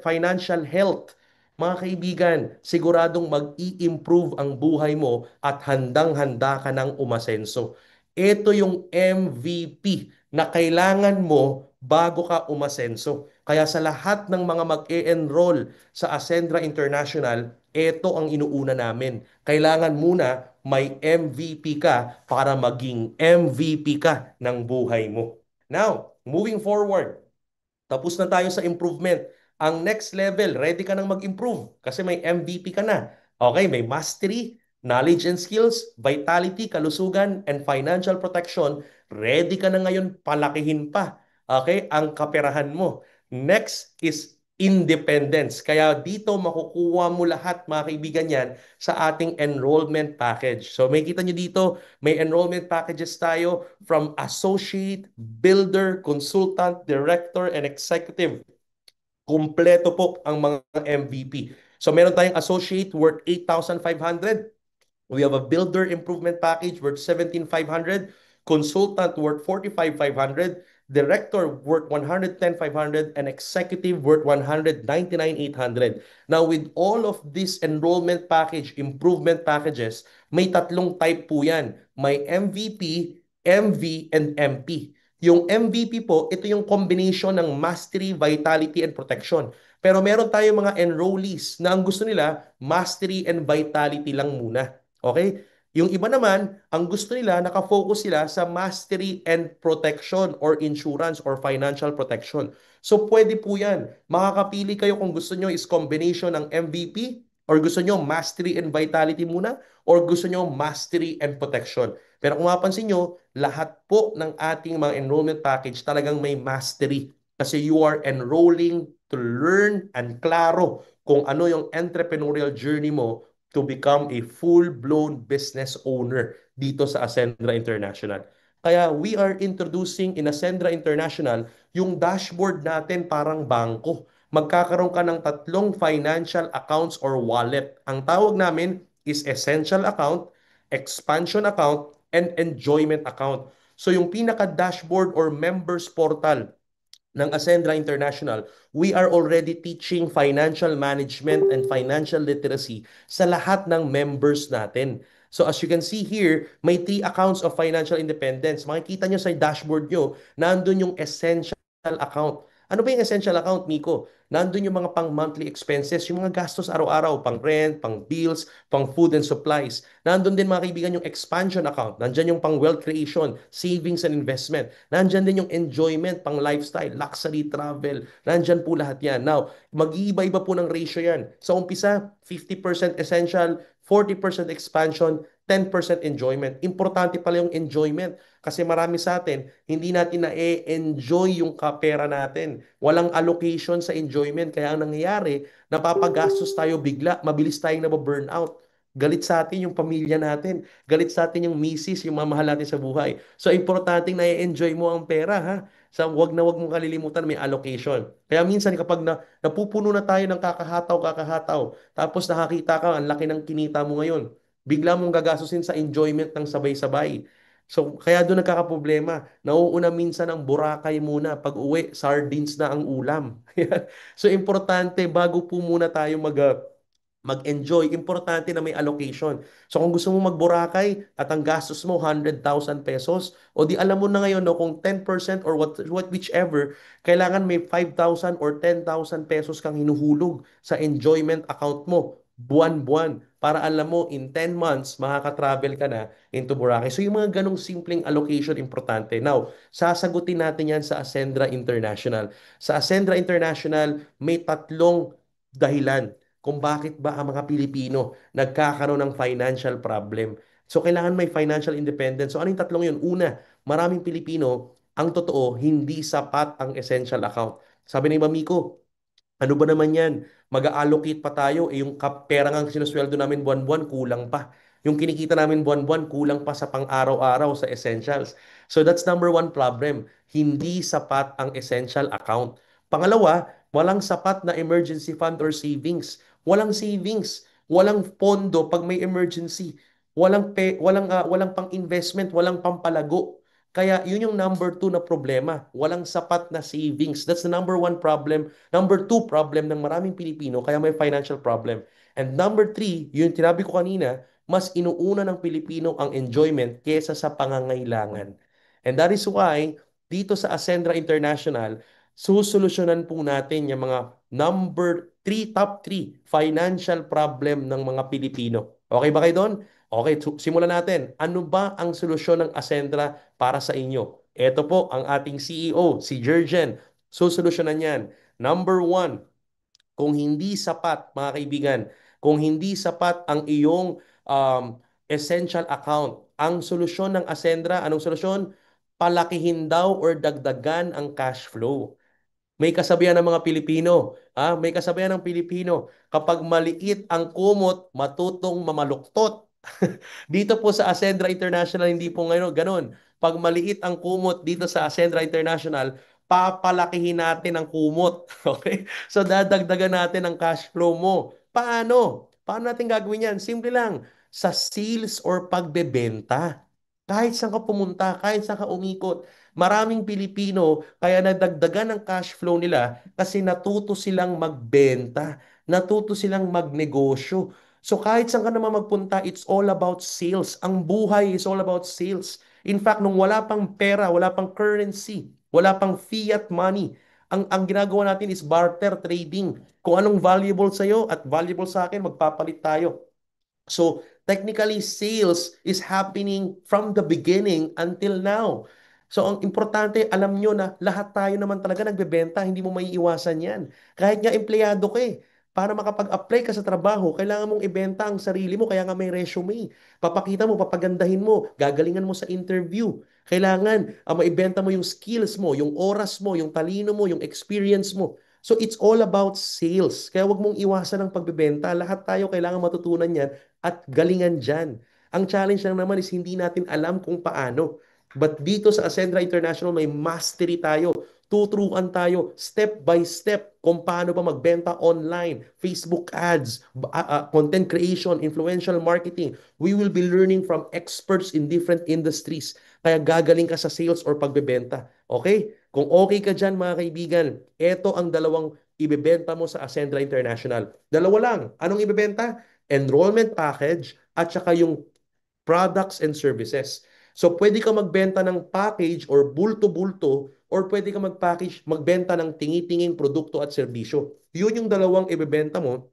financial health, mga kaibigan, siguradong mag-i-improve ang buhay mo at handang-handa ka ng umasenso. Ito yung MVP na kailangan mo bago ka umasenso. Kaya sa lahat ng mga mag-e-enroll sa Ascendra International, ito ang inuuna namin. Kailangan muna may MVP ka para maging MVP ka ng buhay mo. Now, moving forward, tapos na tayo sa improvement. Ang next level, ready ka nang mag-improve kasi may MVP ka na. Okay, may mastery, knowledge and skills, vitality, kalusugan, and financial protection. Ready ka na ngayon palakihin pa. Okay, ang kaperahan mo. Next is independence. Kaya dito makukuha mo lahat, mga kaibigan yan, sa ating enrollment package. So may kita nyo dito, may enrollment packages tayo from associate, builder, consultant, director, and executive. Kumpleto po ang mga MVP. So meron tayong associate worth 8,500. We have a builder improvement package worth 17,500, consultant worth 45,500, director worth 110,500, and executive worth 199,800. Now, with all of this enrollment package, improvement packages, may tatlong type po yan. May MVP, MV, and MP. Yung MVP po, ito yung combination ng mastery, vitality, and protection. Pero meron tayong mga enrollees na ang gusto nila, mastery and vitality lang muna. Okay? Yung iba naman, ang gusto nila, nakafocus sila sa mastery and protection or insurance or financial protection. So pwede po yan. Makakapili kayo kung gusto nyo is combination ng MVP or gusto nyo mastery and vitality muna or gusto nyo mastery and protection. Pero kung mapansin nyo, lahat po ng ating mga enrollment package talagang may mastery kasi you are enrolling to learn and klaro kung ano yung entrepreneurial journey mo to become a full-blown business owner dito sa Ascendra International. Kaya we are introducing in Ascendra International yung dashboard natin parang bangko. Magkakaroon ka ng tatlong financial accounts or wallet. Ang tawag namin is essential account, expansion account, and enjoyment account. So yung pinaka-dashboard or members portal ng Ascendra International, we are already teaching financial management and financial literacy sa lahat ng members natin. So as you can see here, may 3 accounts of financial independence. Makikita nyo sa dashboard nyo, nandun yung essential account. Ano ba yung essential account, Miko? Nandun yung mga pang monthly expenses, yung mga gastos araw-araw, pang rent, pang bills, pang food and supplies. Nandun din mga kaibigan yung expansion account. Nandyan yung pang wealth creation, savings and investment. Nandyan din yung enjoyment, pang lifestyle, luxury travel. Nandyan po lahat yan. Now, mag-iiba-iba po ng ratio yan. Sa umpisa, 50% essential, 40% expansion, 10% enjoyment. Importante pala yung enjoyment kasi marami sa atin, hindi natin na-enjoy yung kapera natin. Walang allocation sa enjoyment. Kaya ang nangyayari, napapagastos tayo bigla, mabilis tayong nababurnout. Galit sa atin yung pamilya natin. Galit sa atin yung misis, yung mamahal natin sa buhay. So, importante na-enjoy mo ang pera, ha? So, wag mong kalilimutan may allocation. Kaya minsan kapag napupuno na tayo ng kakahataw, tapos nakakita ka, ang laki ng kinita mo ngayon, bigla mong gagastusin sa enjoyment ng sabay-sabay. So, kaya doon nagkakaproblema. Nauuna minsan ang Boracay muna. Pag uwi, sardines na ang ulam. So, importante, bago po muna tayo mag-enjoy, importante na may allocation. So kung gusto mo mag-Boracay at ang gastos mo 100,000 pesos, o di alam mo na ngayon no, kung 10% or whichever, kailangan may 5,000 or 10,000 pesos kang hinuhulog sa enjoyment account mo buwan-buwan para alam mo in 10 months makaka-travel ka na into Boracay. So yung mga ganong simpleng allocation importante. Now, sasagutin natin yan sa Ascendra International. Sa Ascendra International, may tatlong dahilan kung bakit ba ang mga Pilipino nagkakaroon ng financial problem. So, kailangan may financial independence. So, ano yung tatlong yun? Una, maraming Pilipino, ang totoo, hindi sapat ang essential account. Sabi ni Mamiko, ano ba naman yan? Mag-allocate pa tayo, yung pera nga sinusweldo namin buwan-buwan, kulang pa. Yung kinikita namin buwan-buwan, kulang pa sa pang-araw-araw sa essentials. So that's number one problem. Hindi sapat ang essential account. Pangalawa, walang sapat na emergency fund or savings. Walang savings. Walang pondo pag may emergency. Walang pang-investment, walang pampalago. Kaya yun yung number two na problema. Walang sapat na savings. That's the number one problem. Number two problem ng maraming Pilipino, kaya may financial problem. And number three, yun tinabi ko kanina, mas inuuna ng Pilipino ang enjoyment kesa sa pangangailangan. And that is why, dito sa Ascendra International, susolusyonan po natin yung mga number three, top three financial problem ng mga Pilipino. Okay ba kayo doon? Okay, simulan natin. Ano ba ang solusyon ng Ascendra para sa inyo? Ito po ang ating CEO, si Jurgen. Susolusyonan yan. Number one, kung hindi sapat, mga kaibigan, kung hindi sapat ang iyong essential account, ang solusyon ng Ascendra, anong solusyon? Palakihin daw or dagdagan ang cash flow. May kasabihan ng mga Pilipino, may kasabihan ng Pilipino, kapag maliit ang kumot, matutong mamaluktot. Dito po sa Ascendra International, hindi po ngayon ganun. Pag maliit ang kumot dito sa Ascendra International, papalakihin natin ang kumot. Okay? So dadagdagan natin ang cash flow mo. Paano? Paano natin gagawin yan? Simple lang. Sa sales or pagbebenta. Kahit saan ka pumunta, kahit saan ka umikot, maraming Pilipino kaya nadagdagan ang cash flow nila kasi natuto silang magbenta, natuto silang magnegosyo. So kahit saan ka naman magpunta, it's all about sales. Ang buhay is all about sales. In fact, nung wala pang pera, wala pang currency, wala pang fiat money, ang ginagawa natin is barter trading. Kung anong valuable sa'yo at valuable sa akin, magpapalit tayo. So, technically, sales is happening from the beginning until now. So, ang importante, alam nyo na lahat tayo naman talaga nagbebenta, hindi mo maiiwasan yan. Kahit nga empleyado ka eh. Para makapag-apply ka sa trabaho, kailangan mong ibenta ang sarili mo, kaya nga may resume. Papakita mo, papagandahin mo, gagalingan mo sa interview. Kailangan maibenta mo yung skills mo, yung oras mo, yung talino mo, yung experience mo. So it's all about sales. Kaya wag mong iwasan ang pagbebenta. Lahat tayo kailangan matutunan yan at galingan dyan. Ang challenge lang naman is hindi natin alam kung paano. But dito sa Ascendra International, may mastery tayo. Tuturuan tayo step by step kung paano ba magbenta online, Facebook ads, content creation, influential marketing. We will be learning from experts in different industries. Kaya gagaling ka sa sales or pagbebenta. Okay? Kung okay ka dyan mga kaibigan, ito ang dalawang ibebenta mo sa Ascendra International. Dalawa lang. Anong ibebenta? Enrollment package at saka yung products and services. So pwede ka magbenta ng package or bulto-bulto or pwede ka magbenta ng tingi-tinging produkto at serbisyo. Yun yung dalawang ibebenta mo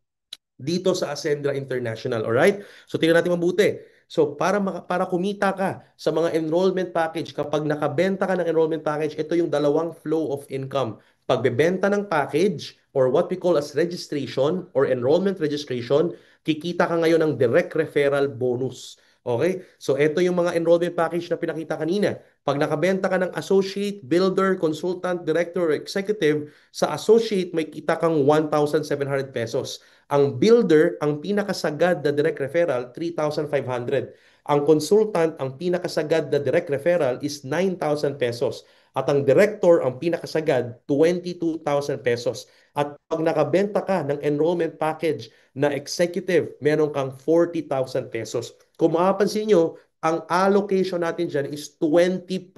dito sa Ascendra International. Alright? So tingnan natin mabuti. So para kumita ka sa mga enrollment package, kapag nakabenta ka ng enrollment package, ito yung dalawang flow of income. Pagbebenta ng package or what we call as registration or enrollment registration, kikita ka ngayon ng direct referral bonus. Okay? So ito yung mga enrollment package na pinakita kanina. Pag nakabenta ka ng associate, builder, consultant, director, or executive, sa associate may kita kang 1,700 pesos. Ang builder, ang pinakasagad na direct referral, 3,500. Ang consultant, ang pinakasagad na direct referral is 9,000 pesos. At ang director, ang pinakasagad, 22,000 pesos. At pag nakabenta ka ng enrollment package na executive, meron kang 40,000 pesos. Kung mapapansin nyo, ang allocation natin dyan is 20%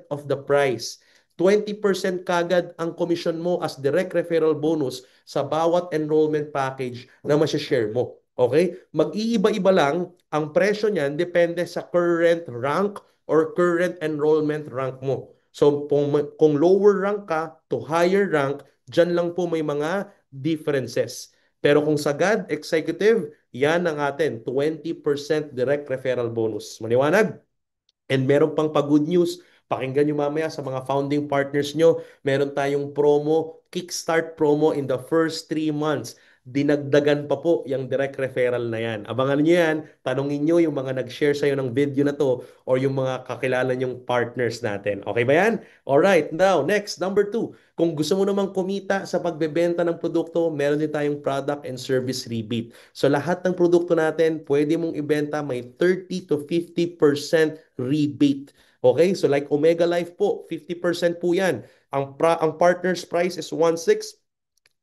of the price. 20% kagad ang commission mo as direct referral bonus sa bawat enrollment package na share mo. Okay? Mag-iiba-iba lang ang presyo niyan depende sa current rank or current enrollment rank mo. So kung lower rank ka to higher rank, dyan lang po may mga differences. Pero kung sagad, executive, yan ang atin, 20% direct referral bonus. Maliwanag? And meron pang pa-good news, pakinggan nyo mamaya sa mga founding partners nyo, meron tayong promo, Kickstart promo in the first 3 months. dinagdagan pa po yung direct referral na yan. Abangan nyo yan, tanungin nyo yung mga nag-share sa'yo ng video na to or yung mga kakilala nyong partners natin. Okay ba yan? Alright, now next, number two. Kung gusto mo namang kumita sa pagbebenta ng produkto, meron din tayong product and service rebate. So lahat ng produkto natin, pwede mong ibenta may 30 to 50% rebate. Okay? So like Omega Life po, 50% po yan. Ang partner's price is 1.6.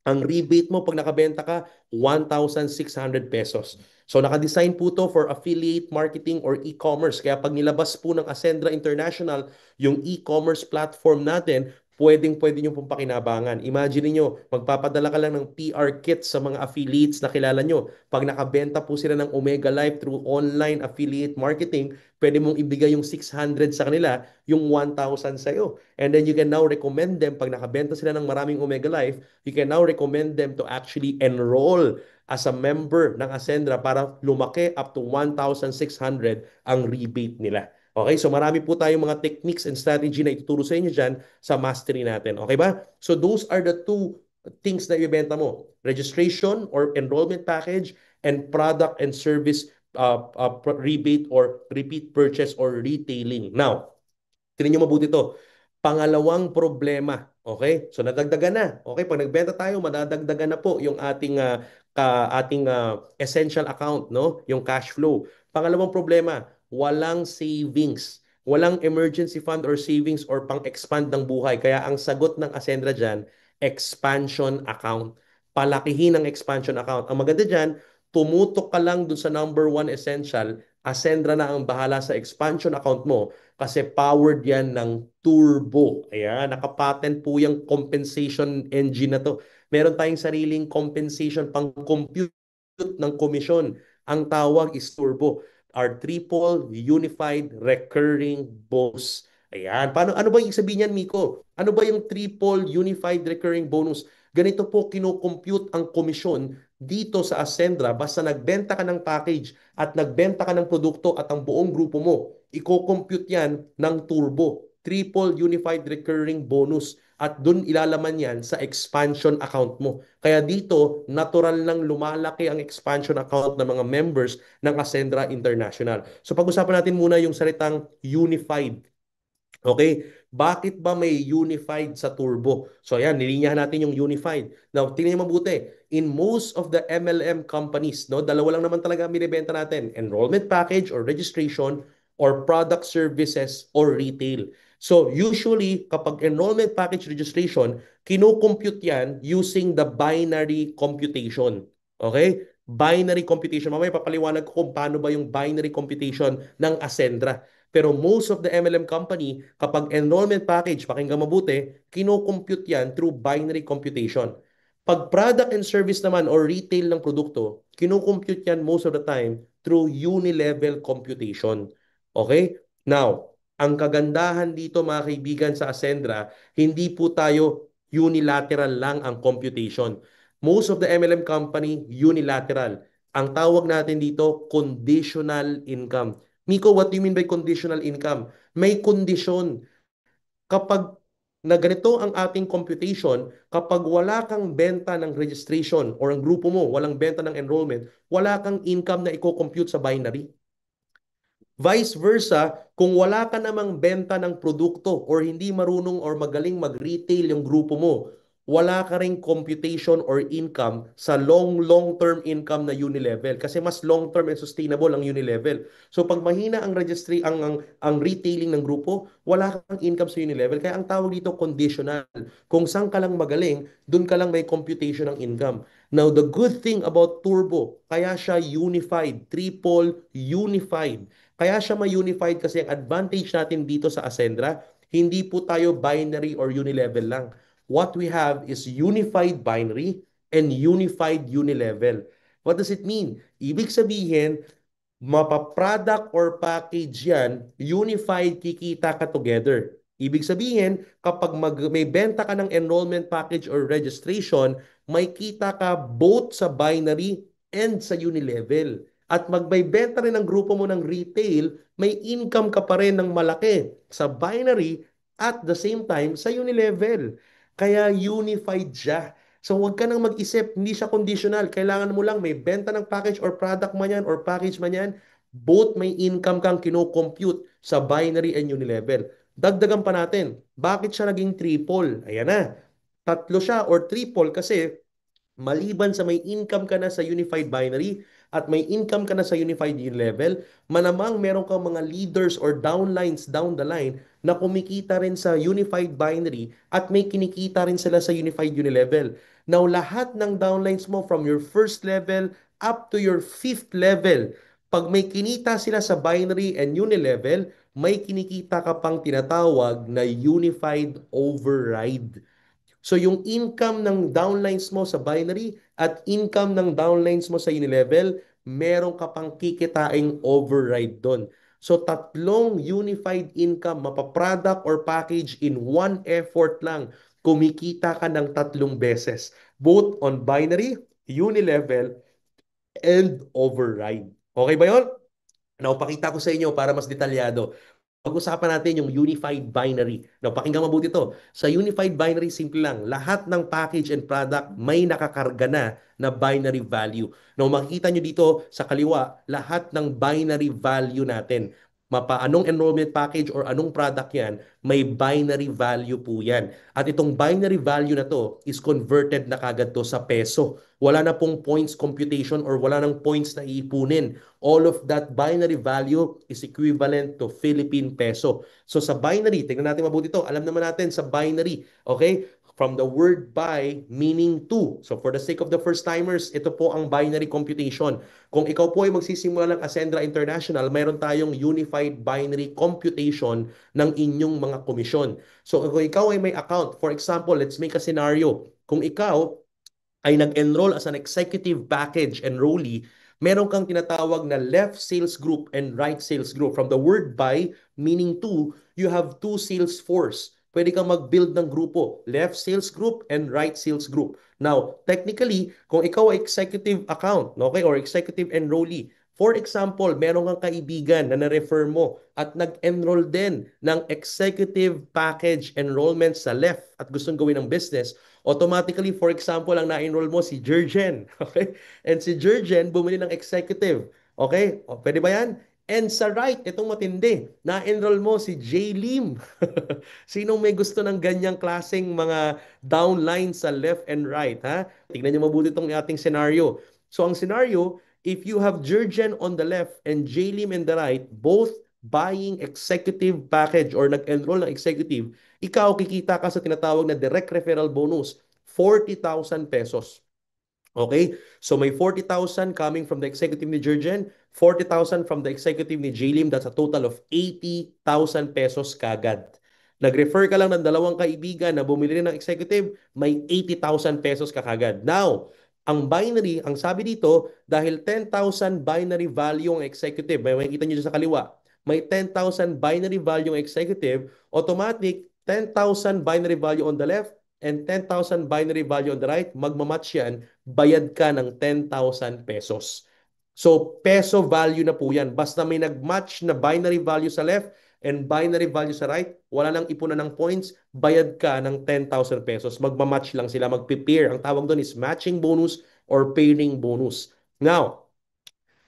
Ang rebate mo pag nakabenta ka, 1,600 pesos. So naka-design po to for affiliate marketing or e-commerce. Kaya pag nilabas po ng Ascendra International, yung e-commerce platform natin, pwedeng-pwede nyo pong pakinabangan. Imagine niyo, magpapadala ka lang ng PR kit sa mga affiliates na kilala nyo. Pag nakabenta po sila ng Omega Life through online affiliate marketing, pwede mong ibigay yung 600 sa kanila, yung 1,000 sa'yo. And then you can now recommend them, pag nakabenta sila ng maraming Omega Life, you can now recommend them to actually enroll as a member ng Ascendra para lumaki up to 1,600 ang rebate nila. Okay, so marami po tayong mga techniques and strategy na ituturo sa inyo dyan sa mastery natin. Okay ba? So those are the two things na ibenta mo. Registration or enrollment package and product and service rebate or repeat purchase or retailing. Now, tingnan nyo mabuti to. Pangalawang problema. Okay? So nadagdagan na. Okay, pag nagbenta tayo, madadagdagan na po yung ating essential account, no? Yung cash flow. Pangalawang problema, walang savings. Walang emergency fund or savings or pang-expand ng buhay. Kaya ang sagot ng Ascendra dyan, expansion account. Palakihin ang expansion account. Ang maganda dyan, tumutok ka lang dun sa number one essential, Ascendra na ang bahala sa expansion account mo kasi powered yan ng turbo. Ayan, nakapatent po yung compensation engine na to. Meron tayong sariling compensation pang compute ng komisyon. Ang tawag is turbo. Our triple unified recurring bonus. Ayan. Ano ba yung sabihin niyan, Miko? Ano ba yung triple unified recurring bonus? Ganito po kinocompute ang komisyon dito sa Ascendra basta nagbenta ka ng package at nagbenta ka ng produkto at ang buong grupo mo, i-compute yan ng turbo. Triple unified recurring bonus. At dun ilalaman yan sa expansion account mo. Kaya dito, natural nang lumalaki ang expansion account ng mga members ng Ascendra International. So pag-usapan natin muna yung salitang unified. Okay? Bakit ba may unified sa turbo? So ayan, nilinyahan natin yung unified. Now, tingnan niyo mabuti. In most of the MLM companies, no, dalawa lang naman talaga ang binibenta natin. Enrollment package or registration or product services or retail. So usually, kapag enrollment package registration, kinocompute yan using the binary computation. Okay? Binary computation. Mamaya papaliwanag ko kung paano ba yung binary computation ng Ascendra. Pero most of the MLM company, kapag enrollment package, pakinggan mabuti, kinocompute yan through binary computation. Pag product and service naman or retail ng produkto, kinocompute yan most of the time through unilevel computation. Okay? Now, ang kagandahan dito mga kaibigan sa Ascendra, hindi po tayo unilateral lang ang computation. Most of the MLM company, unilateral. Ang tawag natin dito, conditional income. Miko, what do you mean by conditional income? May kondisyon. Kapag na ganito ang ating computation, kapag wala kang benta ng registration or ang grupo mo, walang benta ng enrollment, wala kang income na i-compute sa binary. Vice versa, kung wala ka namang benta ng produkto or hindi marunong or magaling mag-retail yung grupo mo, wala ka ring computation or income sa long-term income na Unilevel kasi mas long-term and sustainable ang Unilevel. So pag mahina ang registry ang retailing ng grupo, wala kang income sa Unilevel. Kaya ang tawag dito conditional. Kung saan ka lang magaling, dun ka lang may computation ng income. Now the good thing about Turbo, kaya siya unified, triple unified. Kaya siya ma-unified kasi ang advantage natin dito sa Ascendra, hindi po tayo binary or unilevel lang. What we have is unified binary and unified unilevel. What does it mean? Ibig sabihin, mapa-product or package yan, unified kikita ka together. Ibig sabihin, kapag may benta ka ng enrollment package or registration, may kita ka both sa binary and sa unilevel. At magbaybenta rin ang grupo mo ng retail, may income ka pa rin ng malaki sa binary at the same time sa unilevel. Kaya unified siya. So huwag ka nang mag-isip, hindi siya conditional. Kailangan mo lang may benta ng package or product man yan or package man yan, both may income kang kino-compute sa binary and unilevel. Dagdagan pa natin, bakit siya naging triple? Ayan na, tatlo siya or triple kasi maliban sa may income ka na sa unified binary at may income ka na sa unified level, malamang meron kang mga leaders or downlines down the line na kumikita rin sa unified binary at may kinikita rin sila sa unified unilevel. Now, lahat ng downlines mo from your first level up to your fifth level, pag may kinita sila sa binary and unilevel, may kinikita ka pang tinatawag na unified override. So yung income ng downlines mo sa binary at income ng downlines mo sa unilevel, meron ka pang kikitaing override doon. So tatlong unified income, mapa-product or package in one effort lang, kumikita ka ng tatlong beses. Both on binary, unilevel, and override. Okay ba yun? Now, pakita ko sa inyo para mas detalyado. Pag-usapan natin yung unified binary. Now, pakinggan mabuti to. Sa unified binary, simple lang. Lahat ng package and product may nakakarga na binary value. Now, makikita nyo dito sa kaliwa, lahat ng binary value natin. Anong enrollment package or anong product yan, may binary value po yan. At itong binary value na to is converted na kagad to sa peso. Wala na pong points computation or wala nang points na iipunin. All of that binary value is equivalent to Philippine peso. So sa binary, tingnan natin mabuti ito. Alam naman natin sa binary, okay? From the word by meaning to. So for the sake of the first timers, ito po ang binary computation. Kung ikaw po ay magsisimula ng Ascendra International, mayroon tayong unified binary computation ng inyong mga komisyon. So kung ikaw ay may account, for example, let's make a scenario. Kung ikaw ay nag-enroll as an executive package enrollee, meron kang tinatawag na left sales group and right sales group. From the word by, meaning to, you have two sales force. Pwede kang mag-build ng grupo, left sales group and right sales group. Now, technically, kung ikaw ay executive account, okay, or executive enrollee, for example, meron kang kaibigan na na-refer mo at nag-enroll din ng executive package enrollment sa left at gustong gawin ng business, automatically, for example, ang na-enroll mo si Jurgen. Okay? And si Jurgen bumili ng executive. Okay? O, pwede ba yan? And sa right, itong matindi, na-enroll mo si J. Lim. Sinong may gusto ng ganyang klaseng mga downline sa left and right, ha? Tingnan niyo mabuti itong ating scenario. So ang scenario, if you have Jurgen on the left and J. Lim in the right, both buying executive package or nag-enroll ng executive, ikaw kikita ka sa tinatawag na direct referral bonus, 40,000 pesos. Okay? So may 40,000 coming from the executive ni Jurgen, 40,000 from the executive ni Jalim. That's a total of 80,000 pesos kagad. Nag-refer ka lang ng dalawang kaibigan na bumili rin ng executive, may 80,000 pesos ka kagad. Now, ang binary, ang sabi dito, dahil 10,000 binary value ang executive, may makikita nyo dyan sa kaliwa, may 10,000 binary value ang executive, automatic 10,000 binary value on the left, and 10,000 binary value on the right, magmamatch yan, bayad ka ng 10,000 pesos. So, peso value na po yan. Basta may nag-match na binary value sa left and binary value sa right, wala nang ipunan ng points, bayad ka ng 10,000 pesos. Magmamatch lang sila, mag-pair. Ang tawag doon is matching bonus or pairing bonus. Now,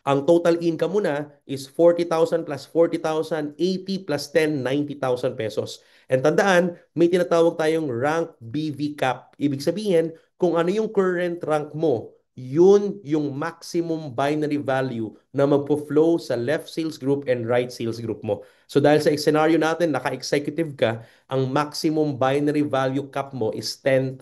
ang total income mo na is 40,000 plus 40,000, 80 plus 10, 90,000 pesos. And tandaan, may tinatawag tayong rank BV cap. Ibig sabihin, kung ano yung current rank mo, yun yung maximum binary value na magpo-flow sa left sales group and right sales group mo. So dahil sa scenario natin, naka-executive ka, ang maximum binary value cap mo is 10,000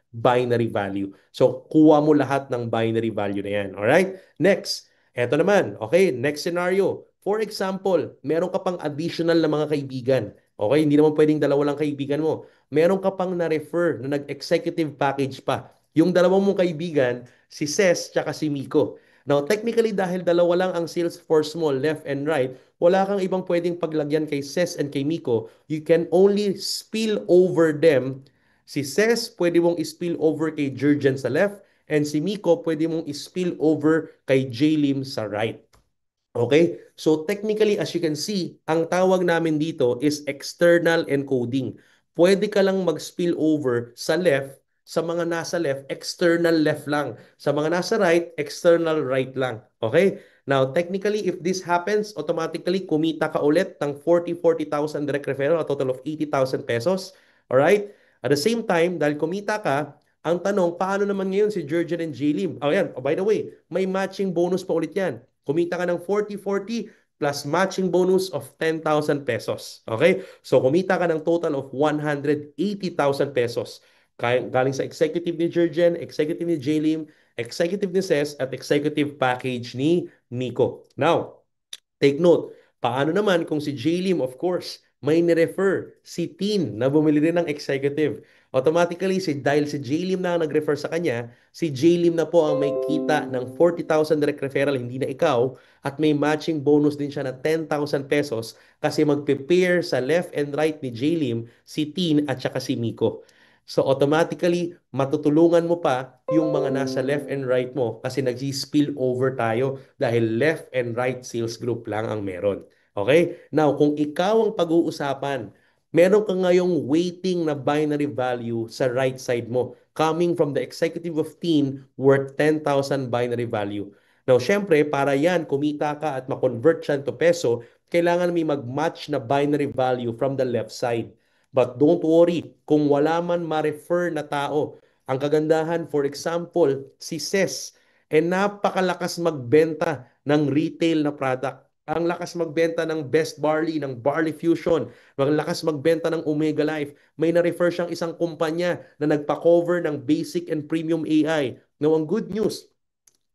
binary value. So kuha mo lahat ng binary value na yan. Alright? Next. Eto naman, okay, next scenario. For example, meron ka pang additional na mga kaibigan. Okay, hindi naman pwedeng dalawa lang kaibigan mo. Meron ka pang na-refer na nag-executive package pa. Yung dalawa mong kaibigan, si Ses tsaka si Miko. Now, technically, dahil dalawa lang ang sales force mo, left and right, wala kang ibang pwedeng paglagyan kay Ses and kay Miko. You can only spill over them. Si Ses, pwede mong spill over kay Jurgen sa left, and si Miko pwede mong spill over kay Jalim sa right. Okay? So technically, as you can see, ang tawag namin dito is external encoding. Pwede ka lang mag-spill over sa left Sa mga nasa left, external left lang. Sa mga nasa right, external right lang. Okay? Now, technically, if this happens, automatically kumita ka ulit ng 40,000 direct referral, a total of 80,000 pesos. Alright? At the same time, dahil kumita ka, ang tanong, paano naman ngayon si Jurgen and Jlim? Oh, yan. Oh, by the way, may matching bonus pa ulit yan. Kumita ka ng 40-40 plus matching bonus of 10,000 pesos. Okay? So, kumita ka ng total of 180,000 pesos. Galing sa executive ni Jurgen, executive ni Jlim, executive ni Ses, at executive package ni Nico. Now, take note, paano naman kung si Jlim, of course, may ni-refer si Tin na bumili rin ng executive. Automatically, dahil si Jlim na ang nag-refer sa kanya, si Jlim na po ang may kita ng 40,000 direct referral, hindi na ikaw, at may matching bonus din siya na 10,000 pesos kasi magpe-pair sa left and right ni Jlim si Tin at saka si Miko. So automatically, matutulungan mo pa yung mga nasa left and right mo kasi nag-spill over tayo dahil left and right sales group lang ang meron. Okay? Now, kung ikaw ang pag-uusapan, meron ka ngayong waiting na binary value sa right side mo coming from the executive of teen worth 10,000 binary value. Now, syempre, para yan, kumita ka at ma-convert yan to peso, kailangan may mag-match na binary value from the left side. But don't worry, kung wala man ma-refer na tao, ang kagandahan, for example, si Ses, napakalakas magbenta ng retail na product. Ang lakas magbenta ng Best Barley, ng Barley Fusion. Ang lakas magbenta ng Omega Life. May na-refer siyang isang kumpanya na nagpa-cover ng basic and premium AI. Now, ang good news,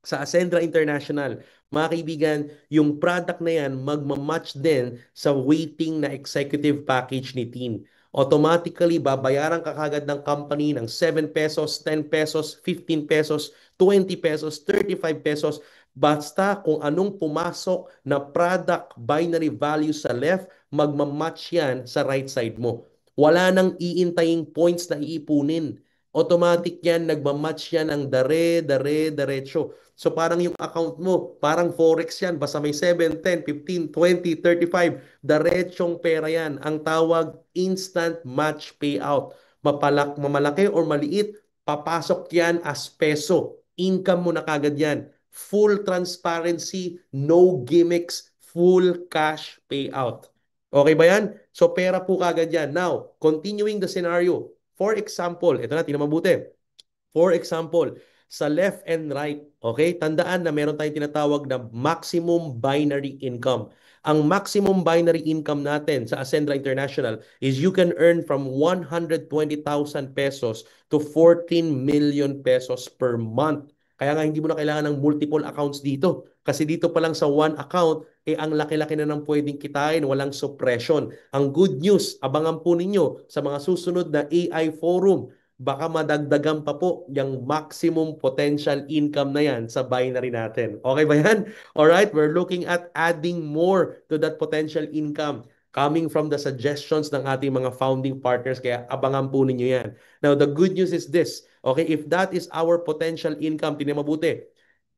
sa Ascendra International, mga kaibigan, yung product na yan magmamatch din sa waiting na executive package ni Teen. Automatically, babayaran ka kagad ng company ng 7 pesos, 10 pesos, 15 pesos, 20 pesos, 35 pesos. Basta kung anong pumasok na product binary value sa left, magmamatch yan sa right side mo. Wala nang iintaying points na iipunin. Automatic yan, nagmamatch yan ang diretso. So parang yung account mo, parang forex yan, basta may 7, 10, 15, 20, 35, diretsong pera yan. Ang tawag instant match payout. Mamalaki or maliit, papasok yan as peso. Income mo na kagad yan. Full transparency, no gimmicks, full cash payout. Okay ba yan? So pera po kagad yan. Now, continuing the scenario. For example, ito na, tingnan mabuti. For example, sa left and right, okay, tandaan na meron tayong tinatawag na maximum binary income. Ang maximum binary income natin sa Ascendra International is you can earn from 120,000 pesos to 14 million pesos per month. Kaya nga hindi mo na kailangan ng multiple accounts dito. Kasi dito pa lang sa one account, ang laki-laki na ng pwedeng kitain, walang suppression. Ang good news, abangan po ninyo sa mga susunod na AI forum, baka madagdagan pa po yung maximum potential income na yan sa binary natin. Okay ba yan? Alright, we're looking at adding more to that potential income coming from the suggestions ng ating mga founding partners. Kaya abangan po ninyo yan. Now, the good news is this. Okay, if that is our potential income, tinan mabuti.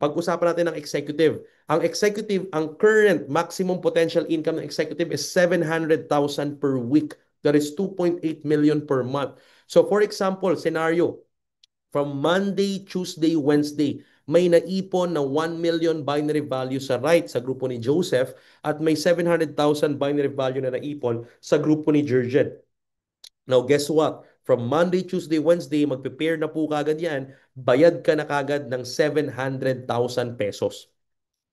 Pag-usapan natin ng executive. Ang executive, ang current maximum potential income ng executive is 700,000 per week. That is 2.8 million per month. So for example, scenario, from Monday, Tuesday, Wednesday, may naipon na 1 million binary value sa right sa grupo ni Joseph at may 700,000 binary value na naipon sa grupo ni Jurgen. Now guess what? From Monday, Tuesday, Wednesday, magpe-pair na po kagad yan, bayad ka na kagad ng 700,000 pesos.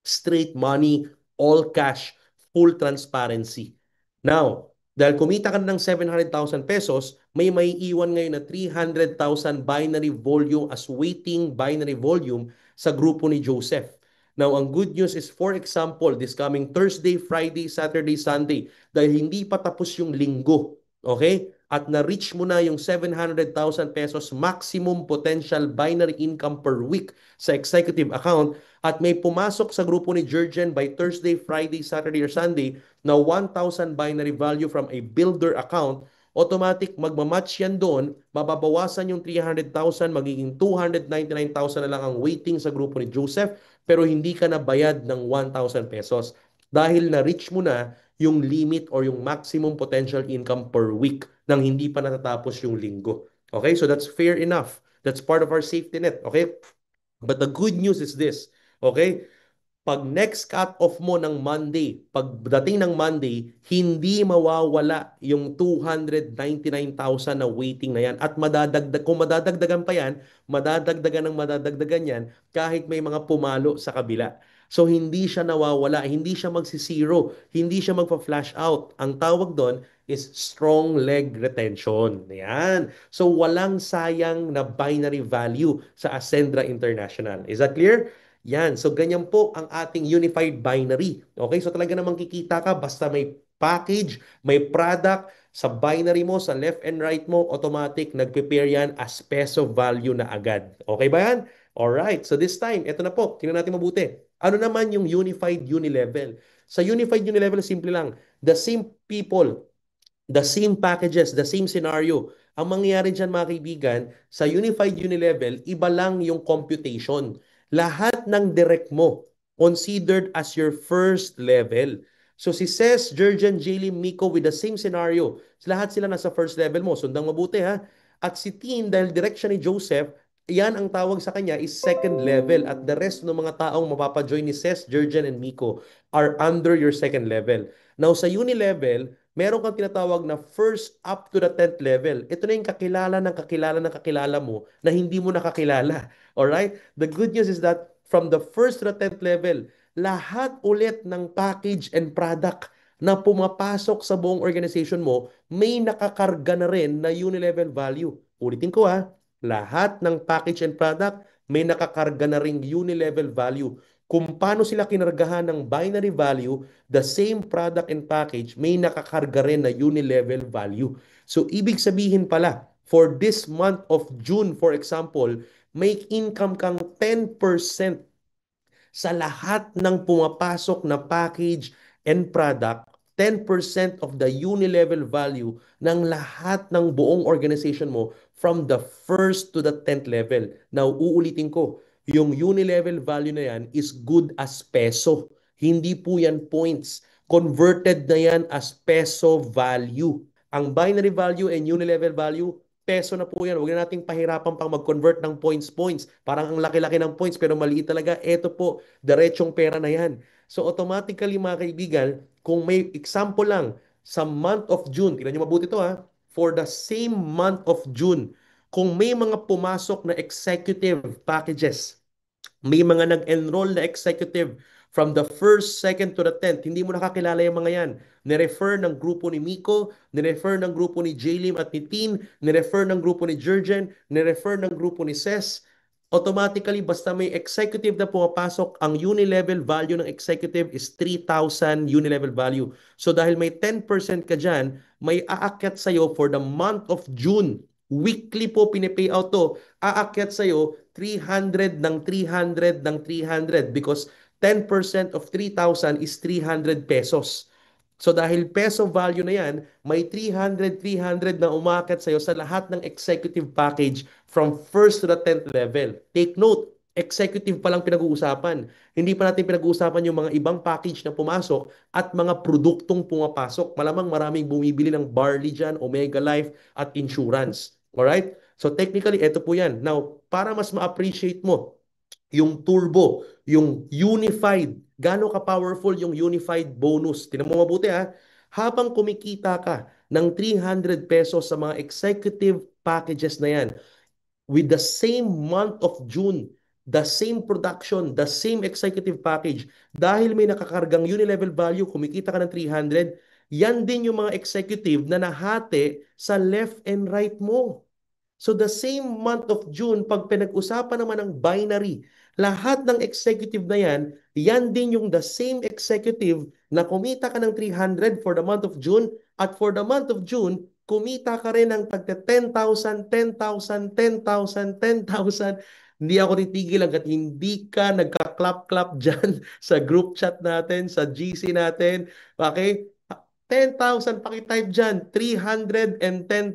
Straight money, all cash, full transparency. Now, dahil kumita ka ng 700,000 pesos, may iwan ngayon na 300,000 binary volume as waiting binary volume sa grupo ni Joseph. Now, ang good news is, for example, this coming Thursday, Friday, Saturday, Sunday, dahil hindi pa tapos yung linggo, okay? At na-reach mo na yung 700,000 pesos maximum potential binary income per week sa executive account, at may pumasok sa grupo ni Jurgen by Thursday, Friday, Saturday, or Sunday na 1,000 binary value from a builder account, automatic magmamatch yan doon, mababawasan yung 300,000, magiging 299,000 na lang ang waiting sa grupo ni Joseph, pero hindi ka na bayad ng 1,000 pesos dahil na-reach mo na yung limit or yung maximum potential income per week nang hindi pa natatapos yung linggo. Okay, so that's fair enough. That's part of our safety net, okay? But the good news is this, okay? Pag next cut-off mo ng Monday, pagdating ng Monday, hindi mawawala yung 299,000 na waiting na yan. At madadagdag, kung madadagdagan pa yan, madadagdagan ng madadagdagan yan kahit may mga pumalo sa kabila. So hindi siya nawawala, hindi siya magsisiro, hindi siya magpa-flash out. Ang tawag doon is strong leg retention. Yan. So walang sayang na binary value sa Ascendra International. Is that clear? Yan. So, ganyan po ang ating unified binary. Okay? So, talaga namang kikita ka basta may package, may product, sa binary mo, sa left and right mo, automatic, nag-prepare yan as peso value na agad. Okay ba yan? Alright. So, this time, ito na po. Tingnan natin mabuti. Ano naman yung unified unilevel? Sa unified unilevel, simple lang. The same people, the same packages, the same scenario. Ang mangyayari dyan mga kaibigan, sa Unified Unilevel, iba lang yung computation. Lahat ng direct mo considered as your first level. So si Ces, Jurgen, Jaylee, Miko with the same scenario. Lahat sila nasa first level mo. Sundang mabuti ha. At si Tin, dahil direction ni Joseph, yan ang tawag sa kanya is second level. At the rest ng mga taong mapapajoin ni Ces, Jurgen, and Miko are under your second level. Now sa Unilevel, meron kang tinatawag na first up to the 10th level. Ito na yung kakilala ng kakilala ng kakilala mo na hindi mo nakakilala. Alright? The good news is that from the first to the 10th level, lahat ulit ng package and product na pumapasok sa buong organization mo, may nakakarga na rin na unilevel value. Ulitin ko ha, lahat ng package and product, may nakakarga na ring unilevel value. Kung paano sila kinargahan ng binary value, the same product and package may nakakarga rin na unilevel value. So, ibig sabihin pala, for this month of June, for example, make income kang 10% sa lahat ng pumapasok na package and product, 10% of the unilevel value ng lahat ng buong organization mo from the first to the 10th level. Now, uulitin ko, yung unilevel value na yan is good as peso. Hindi po yan points. Converted na yan as peso value. Ang binary value and unilevel value, peso na po yan. Huwag na nating pahirapan pang mag-convert ng points. Parang ang laki-laki ng points pero maliit talaga. Ito po, diretsong pera na yan. So automatically mga kaibigan, kung may example lang, sa month of June, tingnan nyo mabuti ito ha, for the same month of June, kung may mga pumasok na executive packages, may mga nag-enroll na executive from the first, second to the 10th. Hindi mo nakakilala yung mga yan. Nirefer ng grupo ni Miko, nirefer ng grupo ni Jaylim at ni Tin, nirefer ng grupo ni Jurgen, nirefer ng grupo ni Ces. Automatically, basta may executive na pumapasok, ang unilevel value ng executive is 3,000 unilevel value. So dahil may 10% ka dyan, may aakyat sa'yo for the month of June. Weekly po pinipay out to. Aakyat sa'yo 300 ng 300 ng 300 because 10% of 3,000 is 300 pesos. So dahil peso value na yan, may 300, 300 na umakyat sa'yo sa lahat ng executive package from first to the 10th level. Take note, executive pa lang pinag-uusapan. Hindi pa natin pinag-uusapan yung mga ibang package na pumasok at mga produktong pumapasok. Malamang maraming bumibili ng barley dyan, Omega Life at insurance. Alright? So technically, ito po yan. Now, para mas ma-appreciate mo yung turbo, yung unified, gaano ka-powerful yung unified bonus. Tingnan mo mabuti ha. Habang kumikita ka ng 300 pesos sa mga executive packages na yan, with the same month of June, the same production, the same executive package, dahil may nakakargang unilevel value, kumikita ka ng 300, yan din yung mga executive na nahati sa left and right mo. So the same month of June, pag pinag-usapan naman ng binary, lahat ng executive na yan, yan din yung the same executive na kumita ka ng 300 for the month of June at for the month of June, kumita ka rin ng tagta 10,000, 10,000, 10,000, 10,000. Hindi ako titigil hanggat hindi ka nagka-clap-clap dyan sa group chat natin, sa GC natin. Okay? 10,000 pakitype dyan, 310,000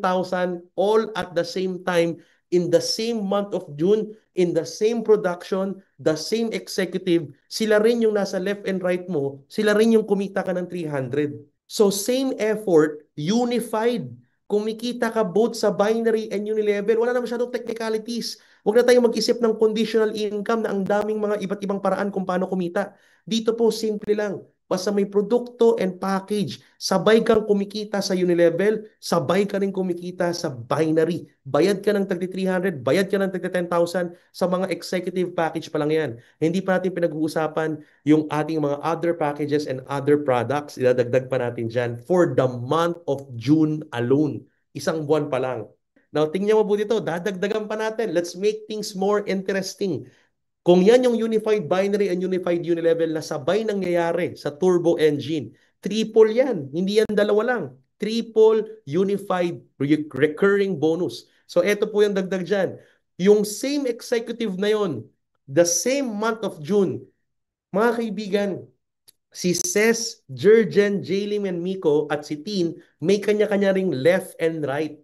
all at the same time in the same month of June, in the same production, the same executive, sila rin yung nasa left and right mo, sila rin yung kumita ka ng 300. So same effort, unified. kumikita ka both sa binary and unilevel. Wala na masyadong technicalities. Huwag na tayong mag-isip ng conditional income na ang daming mga iba't ibang paraan kung paano kumita. Dito po, simple lang. Basta may produkto and package, sabay kang kumikita sa unilevel, sabay ka rin kumikita sa binary. Bayad ka ng tagti 300, bayad ka ng tagti 10,000 sa mga executive package pa lang yan. Hindi pa natin pinag-uusapan yung ating mga other packages and other products. Idadagdag pa natin dyan for the month of June alone. Isang buwan pa lang. Now, tingnan mo po dito, dadagdagan pa natin. Let's make things more interesting. Kung yan yung unified binary and unified unilevel na sabay nangyayari sa turbo engine, triple yan. Hindi yan dalawa lang. Triple unified recurring bonus. So ito po yung dagdag dyan. Yung same executive na yon, the same month of June, mga kaibigan, si Ces, Jurgen, Jaylin, and Miko at si Tin may kanya-kanya ring left and right.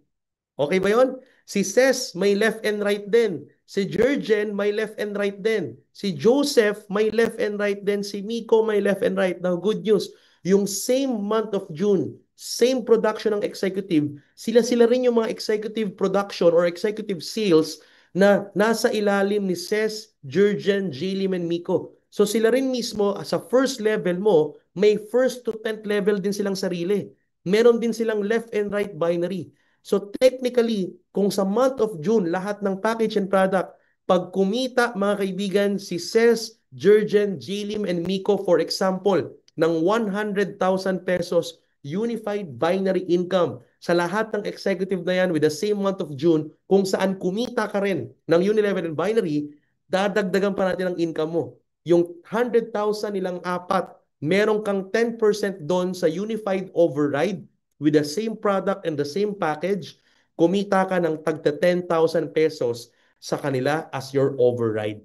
Okay ba yon? Si Ces may left and right din. Si Jurgen may left and right din. Si Joseph may left and right din. Si Miko may left and right. Now, good news. Yung same month of June, same production ng executive, sila-sila rin yung mga executive production or executive sales na nasa ilalim ni Ces, Jurgen, Jaylin, and Miko. So sila rin mismo, sa first level mo, may first to 10th level din silang sarili. Meron din silang left and right binary. So technically, kung sa month of June, lahat ng package and product, pag kumita mga kaibigan, si Ces, Jurgen, Jilim, and Miko, for example, ng 100,000 pesos unified binary income sa lahat ng executive na yan with the same month of June, kung saan kumita ka rin ng unilevel and binary, dadagdagan pa natin ang income mo. Yung 100,000 nilang apat, meron kang 10% doon sa unified override with the same product and the same package, kumita ka ng tagta 10,000 pesos sa kanila as your override.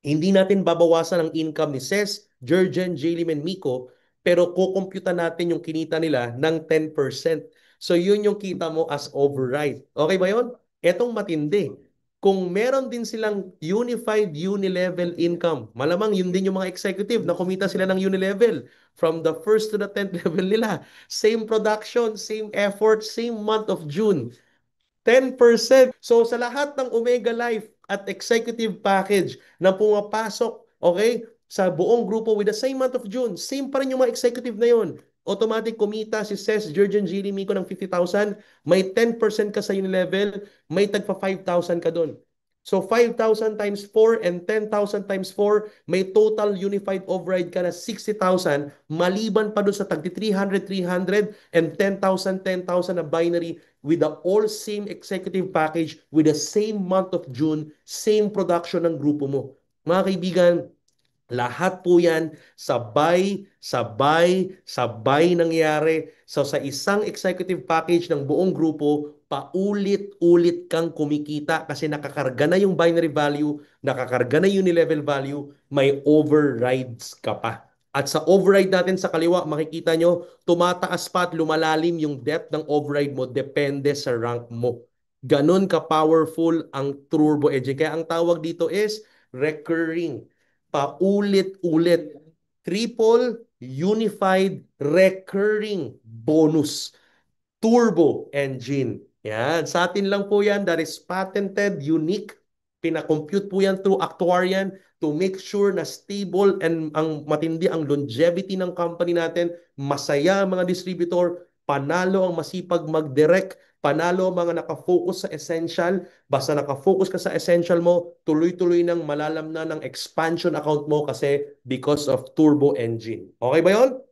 Hindi natin babawasan ang income ni Ces, Jurgen, Jaylin, and Miko, pero kukumputa natin yung kinita nila ng 10%. So yun yung kita mo as override. Okay ba yun? Etong matindi. Kung meron din silang unified unilevel income, malamang yun din yung mga executive na kumita sila ng unilevel from the first to the 10th level nila. Same production, same effort, same month of June. 10%. So sa lahat ng Omega Life at executive package na pumapasok, okay, sa buong grupo with the same month of June, same pa rin yung mga executive na yun. Automatic kumita si Ces, Jurgen, Gili, Miko ng 50,000, may 10% ka sa unilevel, may tagpa 5,000 ka doon. So 5,000 times 4 and 10,000 times 4, may total unified override ka na 60,000, maliban pa doon sa tagti 300, 300 and 10,000, 10,000 na binary with the all same executive package with the same month of June, same production ng grupo mo. Mga kaibigan, lahat po yan sabay, sabay, sabay nangyari. So sa isang executive package ng buong grupo, paulit-ulit kang kumikita kasi nakakarga na yung binary value, nakakarga na yung unilevel value, may overrides ka pa. At sa override natin sa kaliwa, makikita nyo, tumataas pa at lumalalim yung depth ng override mo depende sa rank mo. Ganon ka-powerful ang Turbo Edge. Kaya ang tawag dito is recurring, paulit-ulit, triple unified recurring bonus turbo engine. Yan, sa atin lang po yan. That is patented, unique. Pinakompute po yan through actuarian to make sure na stable and ang matindi ang longevity ng company natin. Masaya ang mga distributor, panalo ang masipag mag-direct, panalo ang mga nakafocus sa essential. Basta nakafocus ka sa essential mo, tuloy-tuloy nang malalam na ng expansion account mo kasi because of turbo engine. Okay ba yon?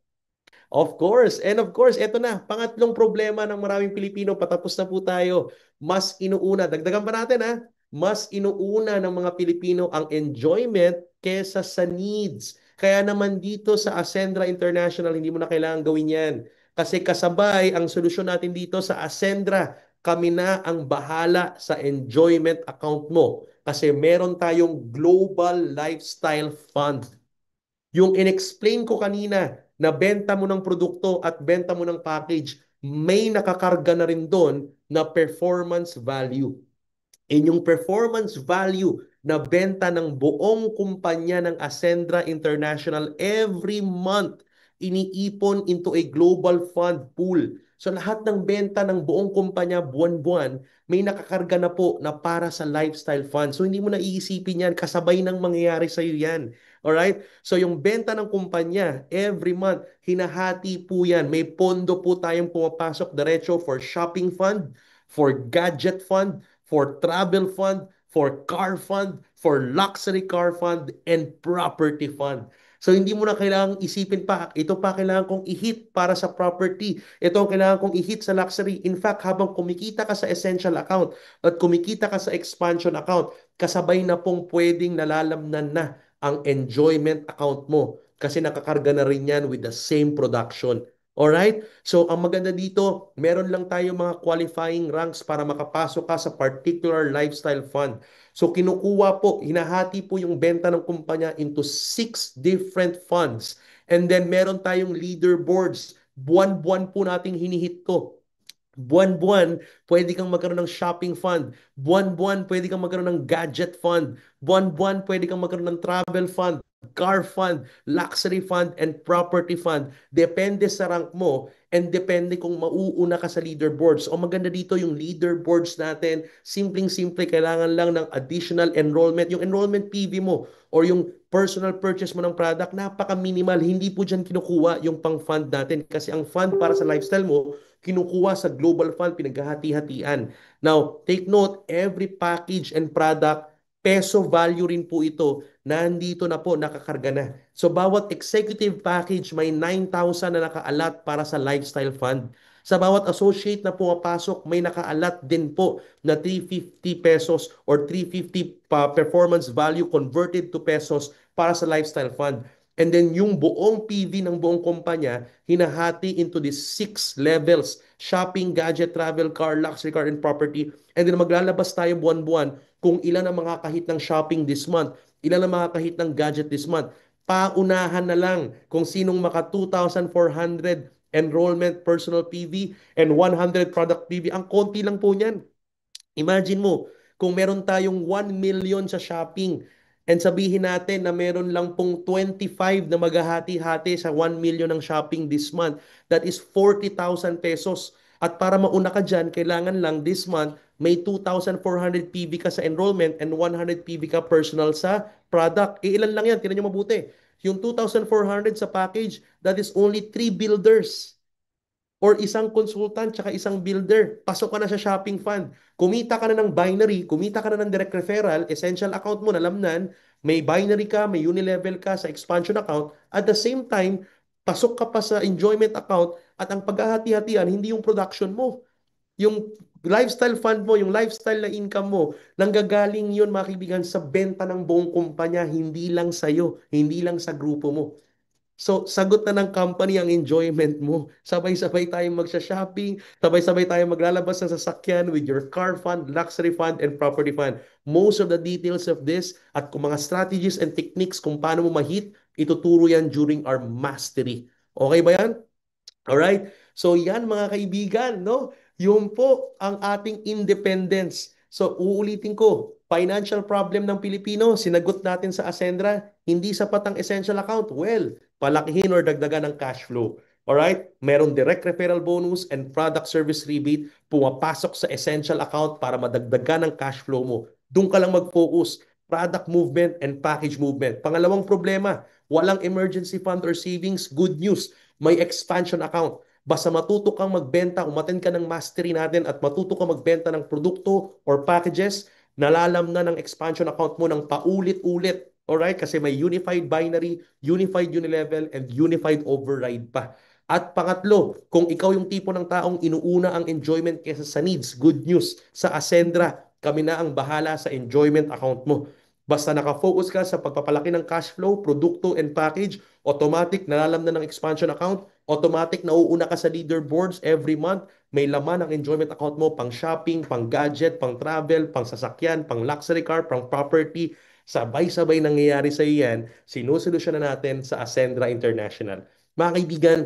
Of course. And of course, eto na, pangatlong problema ng maraming Pilipino, patapos na po tayo. Mas inuuna, dagdagan pa natin ha, mas inuuna ng mga Pilipino ang enjoyment kesa sa needs. Kaya naman dito sa Ascendra International, hindi mo na kailangan gawin yan. Kasi kasabay, ang solusyon natin dito sa Ascendra, kami na ang bahala sa enjoyment account mo. Kasi meron tayong Global Lifestyle Fund. Yung inexplain ko kanina na benta mo ng produkto at benta mo ng package, may nakakarga na rin doon na performance value. Yung performance value na benta ng buong kumpanya ng Ascendra International every month, iniipon into a global fund pool. So lahat ng benta ng buong kumpanya buwan-buwan, may nakakarga na po na para sa lifestyle fund. So hindi mo na iisipin yan, kasabay ng mangyayari sa iyo yan. Alright? So yung benta ng kumpanya, every month, hinahati po yan. May pondo po tayong pumapasok diretso for shopping fund, for gadget fund, for travel fund, for car fund, for luxury car fund, and property fund. So hindi mo na kailangang isipin pa, ito pa kailangan kong i-hit para sa property, ito ang kailangan kong i-hit sa luxury. In fact, habang kumikita ka sa essential account at kumikita ka sa expansion account, kasabay na pong pwedeng nalalamnan na ang enjoyment account mo kasi nakakarga na rin yan with the same production. Alright? So, ang maganda dito, meron lang tayo mga qualifying ranks para makapasok ka sa particular lifestyle fund. So, kinukuha po, hinahati po yung benta ng kumpanya into 6 different funds. And then, meron tayong leaderboards. Buwan-buwan po nating hinihit to. Buwan-buwan, pwede kang magkaroon ng shopping fund. Buwan-buwan, pwede kang magkaroon ng gadget fund. Buwan-buwan, pwede kang magkaroon ng travel fund, car fund, luxury fund, and property fund. Depende sa rank mo and depende kung mauuna ka sa leaderboards. O maganda dito yung leaderboards natin, simpleng-simple, kailangan lang ng additional enrollment. Yung enrollment PV mo or yung personal purchase mo ng product, napaka-minimal. Hindi po dyan kinukuha yung pang-fund natin kasi ang fund para sa lifestyle mo, kinukuha sa global fund, pinaghahati-hatian. Now, take note, every package and product, peso value rin po ito, nandito na po, nakakarga na. So, bawat executive package may 9,000 na nakaalat para sa lifestyle fund. Sa bawat associate na pumapasok, may nakaalat din po na 350 pesos or 350 performance value converted to pesos para sa lifestyle fund. And then yung buong PV ng buong kumpanya, hinahati into these 6 levels. Shopping, gadget, travel, car, luxury car, and property. And then maglalabas tayo buwan-buwan kung ilan ang makakahit ng shopping this month, ilan ang makakahit ng gadget this month. Paunahan na lang kung sinong maka 2,400 enrollment personal PV and 100 product PV. Ang konti lang po niyan. Imagine mo, kung meron tayong 1 million sa shopping and sabihin natin na meron lang pong 25 na maghahati-hati sa 1 million ng shopping this month, that is 40,000 pesos. At para mauna ka dyan, kailangan lang this month may 2,400 PV ka sa enrollment and 100 PV ka personal sa product. E ilan lang yan? Tingnan nyo mabuti. Yung 2,400 sa package, that is only 3 builders or isang consultant tsaka isang builder, pasok ka na sa shopping fund. Kumita ka na ng binary, kumita ka na ng direct referral, essential account mo, nalamnan, may binary ka, may unilevel ka sa expansion account. At the same time, pasok ka pa sa enjoyment account at ang paghahati-hatian, hindi yung production mo. Yung lifestyle fund mo, yung lifestyle na income mo, nanggagaling yun, mga kaibigan, sa benta ng buong kumpanya, hindi lang sa'yo, hindi lang sa grupo mo. So, sagot na ng company ang enjoyment mo. Sabay-sabay tayong magsha-shopping, sabay-sabay tayong maglalabas ng sasakyan with your car fund, luxury fund, and property fund. Most of the details of this at kung mga strategies and techniques kung paano mo ma-hit, ituturo yan during our mastery. Okay ba yan? Alright? So yan mga kaibigan, no? Yun po ang ating independence. So uulitin ko, financial problem ng Pilipino, sinagot natin sa Ascendra, hindi sapat ang essential account. Well, palakihin or dagdagan ng cash flow. Alright? Meron direct referral bonus and product service rebate pumapasok sa essential account para madagdagan ang cash flow mo. Doon ka lang mag-focus. Product movement and package movement. Pangalawang problema, walang emergency fund or savings. Good news, may expansion account. Basta matuto kang magbenta, umattend ka ng mastery natin at matuto kang magbenta ng produkto or packages, nalalam na ng expansion account mo ng paulit-ulit. Alright? Kasi may unified binary, unified unilevel, and unified override pa. At pangatlo, kung ikaw yung tipo ng taong inuuna ang enjoyment kesa sa needs, good news, sa Ascendra, kami na ang bahala sa enjoyment account mo. Basta nakafocus ka sa pagpapalaki ng cash flow, produkto, and package, automatic nalalamnan ng expansion account, automatic nauuna ka sa leaderboards every month, may laman ang enjoyment account mo pang shopping, pang gadget, pang travel, pang sasakyan, pang luxury car, pang property. Sabay-sabay nangyayari sa iyan, sinusolusyon na natin sa Ascendra International. Mga kaibigan,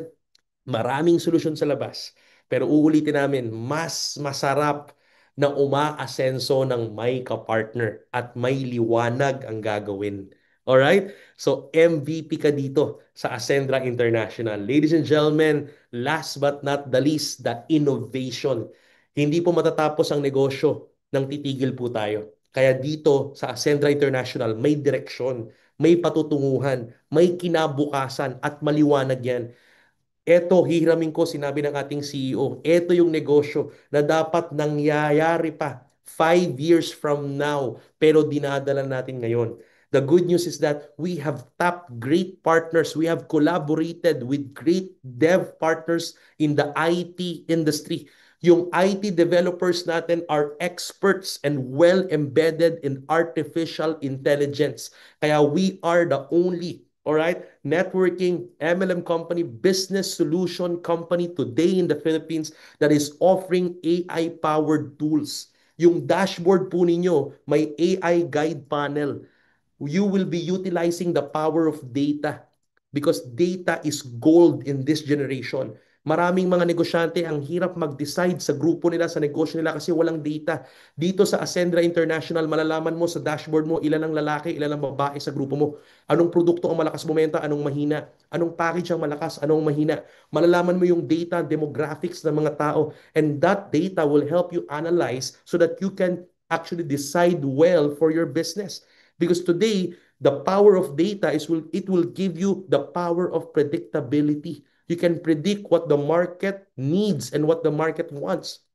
maraming solusyon sa labas. Pero uulitin namin, mas masarap na umaasenso ng may kapartner at may liwanag ang gagawin. Alright? So MVP ka dito sa Ascendra International. Ladies and gentlemen, last but not the least, the innovation. Hindi po matatapos ang negosyo nang titigil po tayo. Kaya dito sa Ascendra International, may direksyon, may patutunguhan, may kinabukasan at maliwanag yan. Eto, hihiramin ko, sinabi ng ating CEO, eto yung negosyo na dapat nangyayari pa 5 years from now, pero dinadala natin ngayon. The good news is that we have tapped great partners. We have collaborated with great dev partners in the IT industry. Yung IT developers natin are experts and well embedded in artificial intelligence. Kaya we are the only, all right, networking MLM company, business solution company today in the Philippines that is offering AI-powered tools. Yung dashboard po ninyo, may AI guide panel. You will be utilizing the power of data because data is gold in this generation. Maraming mga negosyante ang hirap mag-decide sa grupo nila, sa negosyo nila kasi walang data. Dito sa Ascendra International, malalaman mo sa dashboard mo ilan ang lalaki, ilan ang babae sa grupo mo. Anong produkto ang malakas bumenta, anong mahina. Anong package ang malakas, anong mahina. Malalaman mo yung data, demographics ng mga tao. And that data will help you analyze so that you can actually decide well for your business. Because today, the power of data is it will give you the power of predictability. You can predict what the market needs and what the market wants.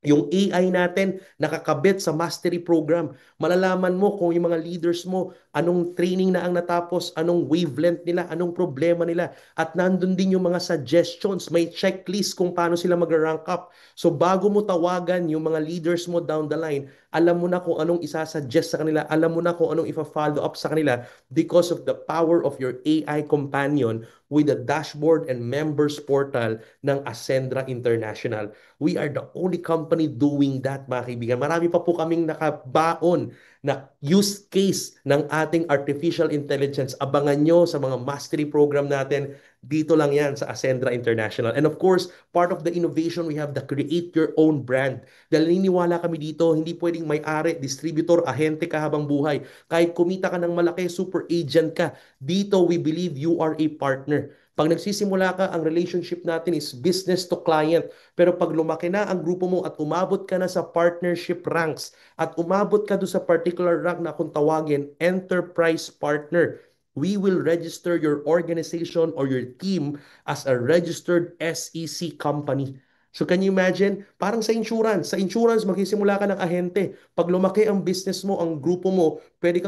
Yung AI natin nakakabit sa mastery program. Malalaman mo kung yung mga leaders mo, anong training na ang natapos, anong wavelength nila, anong problema nila. At nandun din yung mga suggestions, may checklist kung paano sila mag-rank up. So bago mo tawagan yung mga leaders mo down the line, alam mo na kung anong isasuggest sa kanila, alam mo na kung anong ifa-follow up sa kanila because of the power of your AI companion with the dashboard and members portal ng Ascendra International. We are the only company doing that, mga kaibigan. Marami pa po kaming nakabaon na use case ng ating artificial intelligence. Abangan nyo sa mga mastery program natin. Dito lang yan sa Ascendra International. And of course, part of the innovation, we have the create your own brand. Dahil naniniwala kami dito, hindi pwedeng may-ari, distributor, ahente ka habang buhay. Kahit kumita ka ng malaki, super agent ka. Dito, we believe you are a partner. Pag nagsisimula ka, ang relationship natin is business to client. Pero pag lumaki na ang grupo mo at umabot ka na sa partnership ranks at umabot ka doon sa particular rank na kung tawagin, enterprise partner, we will register your organization or your team as a registered SEC company. So can you imagine? Parang sa insurance. Sa insurance, magsisimula ka ng ahente. Pag lumaki ang business mo, ang grupo mo, pwede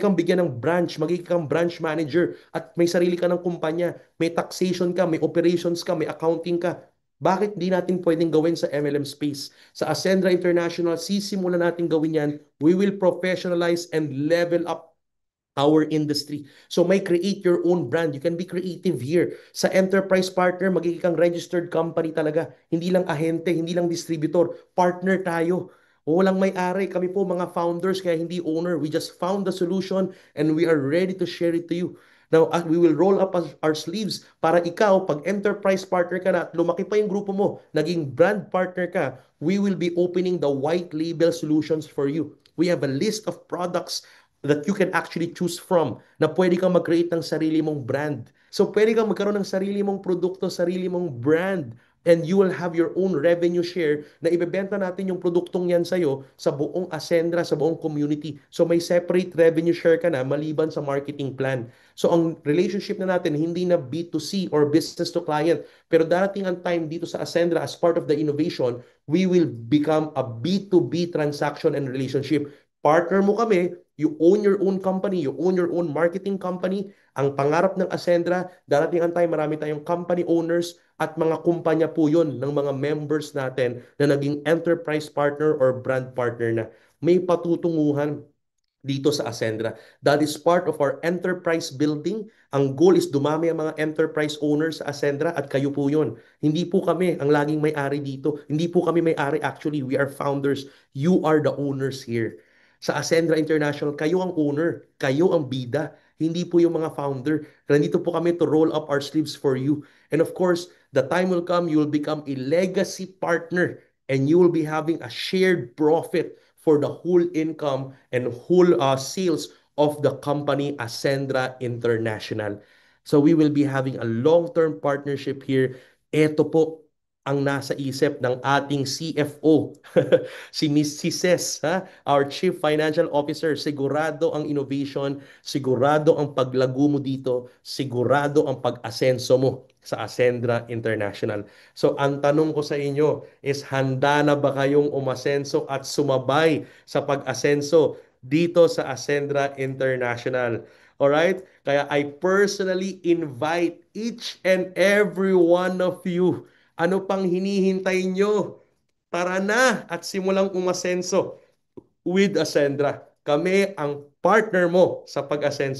kang bigyan ng branch, magiging kang branch manager, at may sarili ka ng kumpanya, may taxation ka, may operations ka, may accounting ka. Bakit di natin pwedeng gawin sa MLM space? Sa Ascendra International, sisimula natin gawin yan. We will professionalize and level up our industry. So may create your own brand. You can be creative here. Sa enterprise partner, magiging kang registered company talaga. Hindi lang ahente, hindi lang distributor. Partner tayo. Walang may-ari. Kami po mga founders, kaya hindi owner. We just found the solution and we are ready to share it to you. Now, we will roll up our sleeves para ikaw, pag enterprise partner ka na at lumaki pa yung grupo mo, naging brand partner ka, we will be opening the white label solutions for you. We have a list of products that you can actually choose from na pwede kang mag-create ng sarili mong brand. So pwede kang magkaroon ng sarili mong produkto, sarili mong brand, and you will have your own revenue share na ibebenta natin yung produktong yan sa'yo sa buong Ascendra, sa buong community. So may separate revenue share ka na maliban sa marketing plan. So ang relationship na natin hindi na B2C or business to client, pero darating ang time dito sa Ascendra as part of the innovation, we will become a B2B transaction and relationship. Partner mo kami, you own your own company, you own your own marketing company. Ang pangarap ng Ascendra, darating ang time, marami tayong company owners at mga kumpanya po yun ng mga members natin na naging enterprise partner or brand partner na. May patutunguhan dito sa Ascendra. That is part of our enterprise building. Ang goal is dumami ang mga enterprise owners sa Ascendra at kayo po yun. Hindi po kami ang laging may-ari dito. Hindi po kami may-ari actually. We are founders. You are the owners here. Sa Ascendra International, kayo ang owner. Kayo ang bida. Hindi po yung mga founder. Nandito po kami to roll up our sleeves for you. And of course, the time will come, you will become a legacy partner and you will be having a shared profit for the whole income and whole sales of the company Ascendra International. So we will be having a long-term partnership here. Ito po ang nasa isip ng ating CFO, si Miss Cises, ha? Our Chief Financial Officer. Sigurado ang innovation, sigurado ang paglago mo dito, sigurado ang pag-asenso mo sa Ascendra International. So ang tanong ko sa inyo is handa na ba kayong umasenso at sumabay sa pag-asenso dito sa Ascendra International? Alright? Kaya I personally invite each and every one of you. Ano pang hinihintay nyo? Tara na at simulang umasenso with Ascendra. Kami ang partner mo sa pag-asenso.